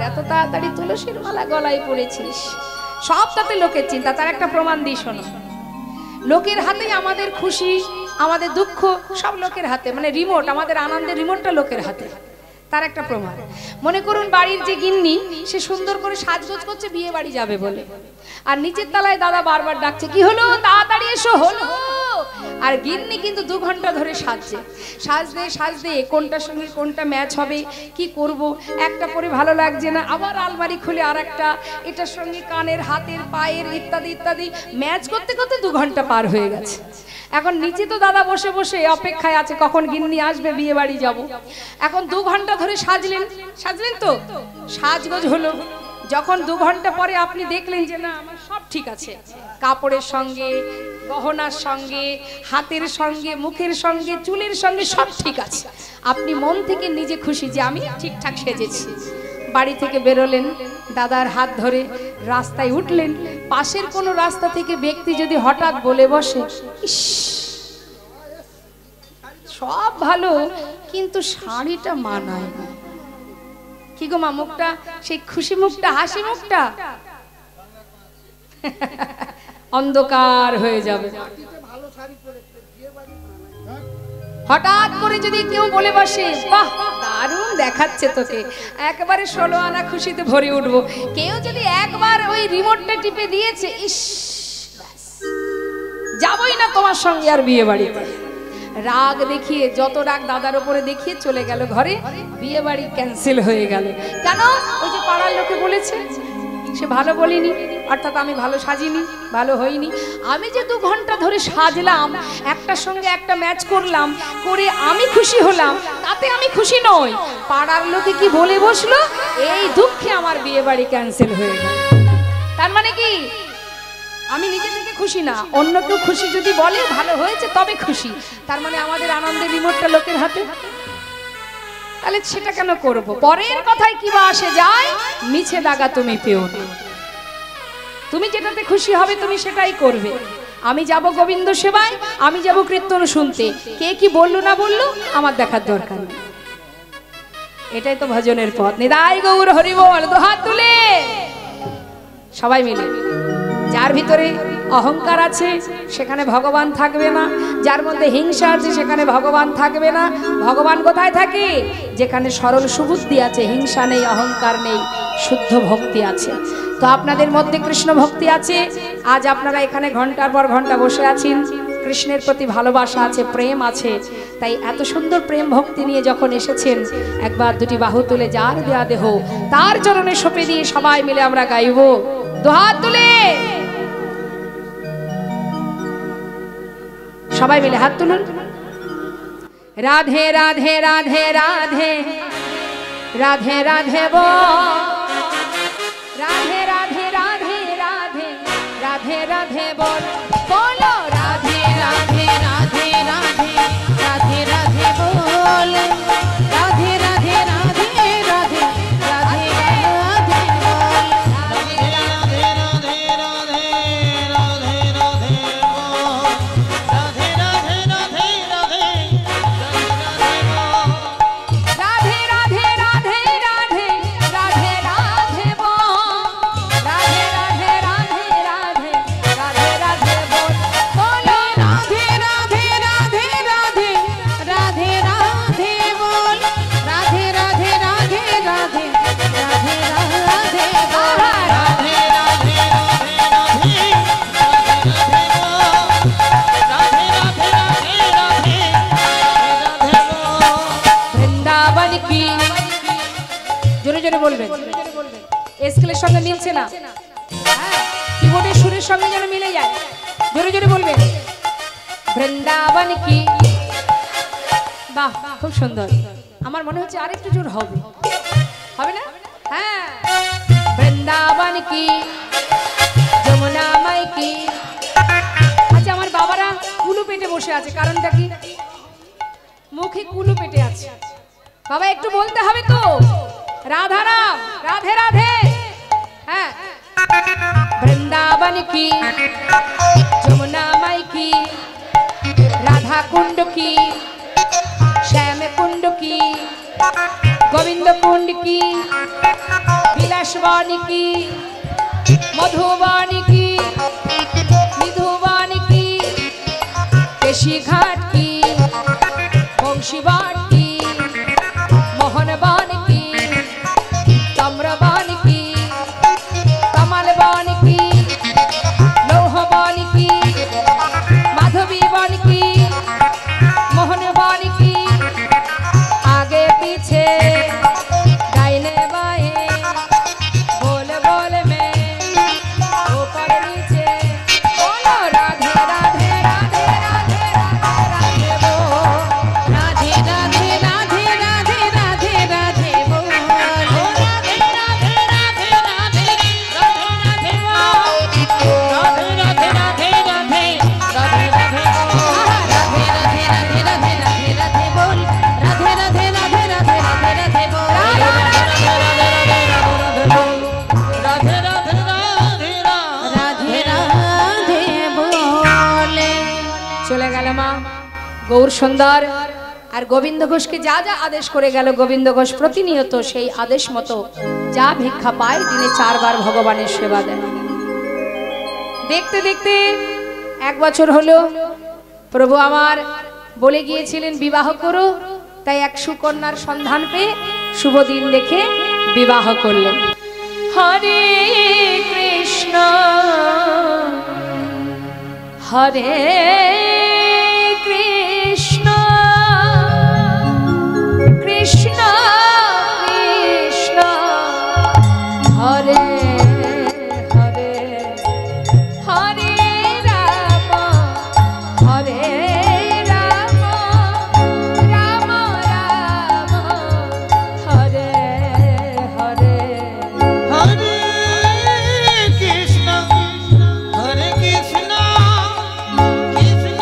Speaker 1: এত তাড়াতাড়ি তুলসীর মালা গলায় পড়েছিস, সব তাতে লোকের চিন্তা। তার একটা প্রমাণ দিই শোনো। লোকের হাতেই আমাদের খুশি, আমাদের দুঃখ সব লোকের হাতে, মানে রিমোট, আমাদের আনন্দের রিমোটটা লোকের হাতে। তার একটা প্রমাণ, মনে করুন বাড়ির যে গিন্নি, সে সুন্দর করে সাজগোজ করছে বিয়ে বাড়ি যাবে বলে, আর নিচের তলায় দাদা বারবার ডাকছে, কি হলো তাড়াতাড়ি এসো, হলো। আর গিন্নি কিন্তু 2 ঘন্টা ধরে সাজছে, সাজতে সাজতে কোনটার সঙ্গে কোনটা ম্যাচ হবে, কি করব, একটা পরে ভালো লাগছে না, আবার আলমারি খুলে আর একটা, এটার সঙ্গে কানের, হাতের, পায়ের ইত্যাদি ইত্যাদি ম্যাচ করতে করতে 2 ঘন্টা পার হয়ে গেছে। এখন নিচে তো দাদা বসে বসে অপেক্ষায় আছে কখন গিন্নি আসবে, বিয়ে বাড়ি যাব। এখন 2 ঘন্টা ধরে সাজলেন তো, সাজগোজ হলো। যখন 2 ঘন্টা পরে আপনি দেখলেন যে না আমার সব ঠিক আছে, কাপড়ের সঙ্গে, গহনার সঙ্গে, হাতের সঙ্গে, মুখের সঙ্গে, চুলের সঙ্গে সব ঠিক আছে, আপনি মন থেকে নিজে খুশি যে আমি ঠিকঠাক সেজেছি। বাড়ি থেকে বেরোলেন, দাদার হাত ধরে রাস্তায় উঠলেন, পাশের কোনো রাস্তা থেকে ব্যক্তি যদি হঠাৎ বলে বসে, ইস সব ভালো কিন্তু শাড়িটা মানায় না, কি গো মা, মুখটা সেই খুশি মুখটা, হাসি মুখটা অন্ধকার হয়ে যাবে। হঠাৎ করে যদি কেউ বলে বসে, বাহ দারুণ দেখাচ্ছে তোকে, একেবারে 16 আনা খুশিতে ভরে উঠবো, কেউ যদি একবার ওই রিমোটটা টিপে দিয়েছে, ইস যাবই না তোমার সঙ্গে আর বিয়ে বাড়িতে, রাগ দেখিয়ে, যত রাগ দাদার উপরে দেখিয়ে চলে গেল ঘরে, বিয়ে বাড়ি ক্যান্সেল হয়ে গেল। কেন? ওই যে পাড়ার লোকে বলেছে, সে ভালো বলিনি, অর্থাৎ আমি ভালো সাজিনি, ভালো হইনি। আমি যে 2 ঘন্টা ধরে সাজলাম, একটার সঙ্গে একটা ম্যাচ করলাম, করে আমি খুশি হলাম, তাতে আমি খুশি নই, পাড়ার লোকে কি বলে বসলো, এই দুঃখে আমার বিয়ে বাড়ি ক্যান্সেল হয়ে গেল। তার মানে কি, আমি নিজে থেকে খুশি না, অন্য কেউ খুশি যদি বলে ভালো হয়েছে তবে খুশি, তার মানে আমাদের আনন্দের রিমোটটা লোকের হাতে। তাহলে সেটা কেন করব? পরের কথায় কি বা আসে যায়, মিছে দাগা তুমি পেও না। তুমি যেটাতে খুশি হবে তুমি সেটাই করবে। আমি যাব গোবিন্দ সেবায়, আমি যাব কীর্তন শুনতে, কে কি বললো না বললো আমার দেখার দরকার নেই। এটাই তো ভজনের পথ। নিতাই গৌর হরি বল, দুহাত তুলে সবাই মিলে। যার ভিতরে অহংকার আছে সেখানে ভগবান থাকবে না, যার মধ্যে হিংসা আছে সেখানে ভগবান থাকবে না। ভগবান কোথায় থাকে? যেখানে সরল সুবুদ্ধি আছে, হিংসা নেই, অহংকার নেই, শুদ্ধ ভক্তি আছে। তো আপনাদের মধ্যে কৃষ্ণ ভক্তি আছে। আজ আপনারা এখানে ঘন্টার পর ঘন্টা বসে আছেন, কৃষ্ণের প্রতি ভালোবাসা আছে, প্রেম আছে। তাই এত সুন্দর প্রেম ভক্তি নিয়ে যখন এসেছেন, একবার দুটি বাহু তুলে যার দেয়া দেহ তার চরণে সঁপে দিয়ে সবাই মিলে আমরা গাইব। দুহাত তুলে সবাই মিলে হাত তুলুন। রাধে রাধে রাধে রাধে রাধে রাধে বল, রাধে রাধে রাধে রাধে রাধে রাধে বল, বলো রাধে রাধে রাধে রাধে রাধে রাধে বল, রাধে রাধে রাধে রাধে রাধে রাধে বল,
Speaker 3: রাধে রাধে রাধে রাধে রাধে রাধে বল, রাধে রাধে রাধে রাধে রাধে বল,
Speaker 1: রাধে রাধে রাধে রাধে রাধে রাধে বল, রাধে রাধে রাধে রাধে রাধে রাধে বল, বলো রাধে রাধে রাধে রাধে রাধে রাধে বল, রাধে রাধে রাধে রাধে রাধে রাধে বল,
Speaker 3: রাধে রাধে রাধে রাধে রাধে বল, রাধে রাধে রাধে রাধে রাধে বল।
Speaker 1: বৃন্দাবন কি, জোরে জোরে বলবেন, স্কেলের সঙ্গে মিলছে না, হ্যাঁ কিবোর্ডের সুরের সঙ্গে যেন মিলে যায়, জোরে জোরে বলবেন। বৃন্দাবন কি, বাহ খুব সুন্দর। আমার মনে হচ্ছে আরেকটু জোর হবে, হবে না? হ্যাঁ, বৃন্দাবন কি, যমুনা মাই কি। আচ্ছা, আমার বাবারা কুলু পেটে বসে আছে, কারণটা কি? মুখে কুলু পেটে আছে। বাবা একটু বলতে হবে তো, রাধারাম রাধে রাধে। হ্যাঁ, বৃন্দাবন কি, যমুনা মাই কি, রাধা কুণ্ড কি, শ্যাম কুণ্ড কি, গোবিন্দ কুণ্ড কি, বিলাসবাণী কি, মধুবাণী কি, মৃদুবাণী কি, কেশি ঘাট কি, বংশীবাণ কি, মোহনবাণ কি, তাম্রবাণ কি, কমলবাণ কি, লৌহবাণ কি, মাধবীবাণ কি, মোহনবাণ কি, আগে পিছে ডাইনে বাঁয়ে बोल बोल में ऊपर नीचे बोलो राधे राधे राधे राधे राधे राधे बोल, राधे राधे राधे राधे राधे राधे बोल, राधे राधे राधे राधे राधे राधे बोल, राधे राधे राधे राधे राधे बोल, राधे राधे राधे राधे राधे बोले। চলে গেল মা গৌর সুন্দর। আর গোবিন্দ ঘোষকে যা যা আদেশ করে গেল, গোবিন্দ ঘোষ প্রতিনিয়ত সেই আদেশ মতো যা ভিক্ষা পায় দিনে 4 বার ভগবানের সেবা দেন। দেখতে দেখতে 1 বছর হলো। প্রভু আমার বলে গিয়েছিলেন বিবাহ করো, তাই এক সুকন্যার সন্ধান পেয়ে শুভ দিন দেখে বিবাহ করলেন। হরে কৃষ্ণ হরে কৃষ্ণ কৃষ্ণ কৃষ্ণ হরে হরে, হরে রাম হরে রাম রাম রাম হরে হরে।
Speaker 3: হরে কৃষ্ণ হরে কৃষ্ণ কৃষ্ণ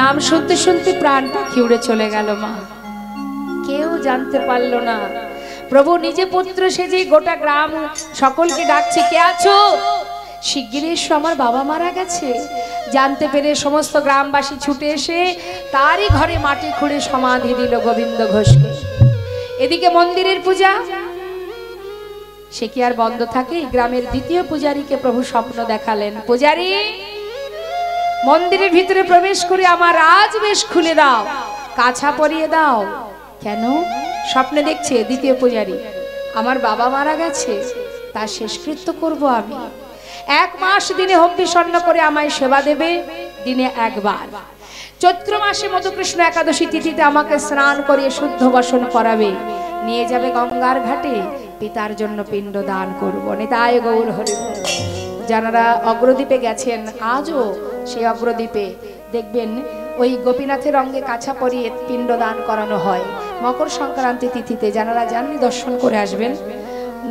Speaker 1: নাম শুনতে শুনতে প্রাণ পাখি উড়ে চলে গেল মা। কেউ জানতে পারলো না। প্রভু নিজে পুত্র সেজে গোটা গ্রাম সকলকে ডাকছে, কে আছো? শিগগিরই এসো, আমার বাবা মারা গেছে। জানতে পেরে সমস্ত গ্রামবাসী ছুটে এসে তারই ঘরে মাটি খুঁড়ে সমাধি দিল গোবিন্দ ঘোষকে। এদিকে মন্দিরের পূজা, সে কি আর বন্ধ থাকে? গ্রামের দ্বিতীয় পূজারীকে প্রভু স্বপ্ন দেখালেন, পূজারী মন্দিরের ভিতরে প্রবেশ করে আমার রাজবেশ খুলে দাও, কাছা পরিয়ে দাও। কেন? স্বপ্নে দেখছে দ্বিতীয় পূজারী, আমার বাবা মারা গেছে, তার শেষকৃত্য করব আমি। 1 মাস দিনে হব্বিষণ্ণ করে আমায় সেবা দেবে, দিনে একবার। চৈত্র মাসে মধুকৃষ্ণ একাদশী তিথিতে আমাকে স্নান করিয়ে শুদ্ধ বসন করাবে, নিয়ে যাবে গঙ্গার ঘাটে, পিতার জন্য পিণ্ড দান করব। নিতাই গৌর হরি। যারা অগ্রদ্বীপে গেছেন, আজও সেই অগ্রদ্বীপে দেখবেন ওই গোপীনাথের অঙ্গে কাছা পরিয়ে পিণ্ড দান করানো হয় মকর সংক্রান্তি তিথিতে। যারা যাননি দর্শন করে আসবেন।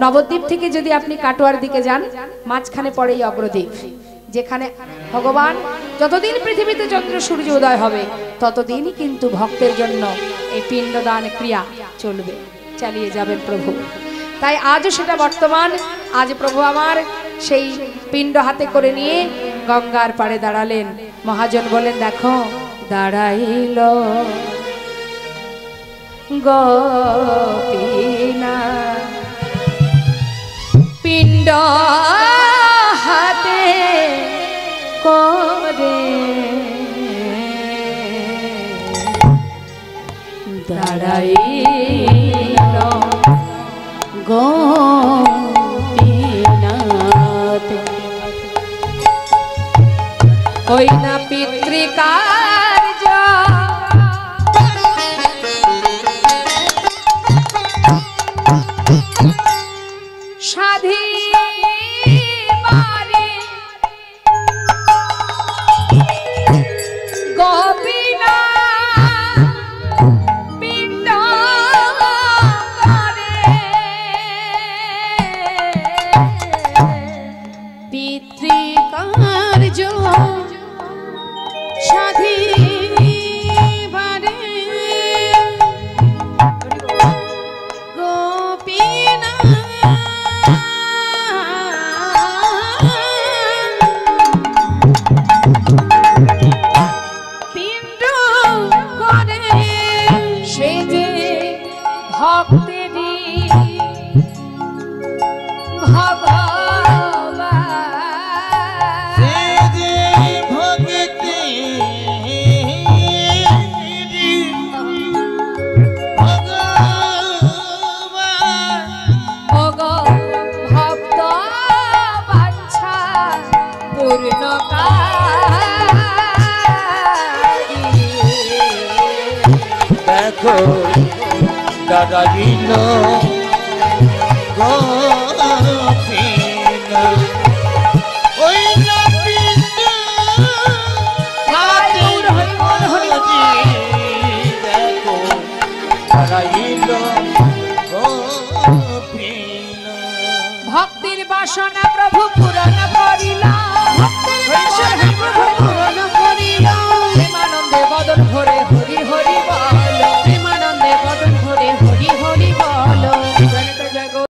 Speaker 1: নবদ্বীপ থেকে যদি আপনি কাটোয়ার দিকে যান, মাঝখানে পড়ে এই অগ্রদ্বীপ, যেখানে ভগবান যতদিন পৃথিবীতে চন্দ্র সূর্য উদয় হবে ততদিনই কিন্তু ভক্তের জন্য এই পিণ্ডদান ক্রিয়া চলবে, চালিয়ে যাবেন প্রভু। তাই আজও সেটা বর্তমান। আজ প্রভু আমার সেই পিণ্ড হাতে করে নিয়ে গঙ্গার পাড়ে দাঁড়ালেন। মহাজন বলেন, দেখো দাঁড়াইল গোপীনাথ পিণ্ড হাতে করে, দাঁড়াইল গোপীনাথ। ওই না পিতৃকার্য সাধি বারে গোপীনাথ পিণ্ড করে, পিতৃকার্য সাধি বারে গোপীনাথ পিণ্ড করে। সে যে ভক্তেরই ভগবান, ওগো ভক্ত বাঞ্ছা পূর্ণকারী।
Speaker 3: দেখো দাদাহীন গোপীনাথ, ওই না পিণ্ড হাতে করে, দেখো দাদাহীন গোপীনাথ।
Speaker 1: ভক্তির বাসনা প্রভু পূরণ করিলা, ভক্তির বাসনা প্রভু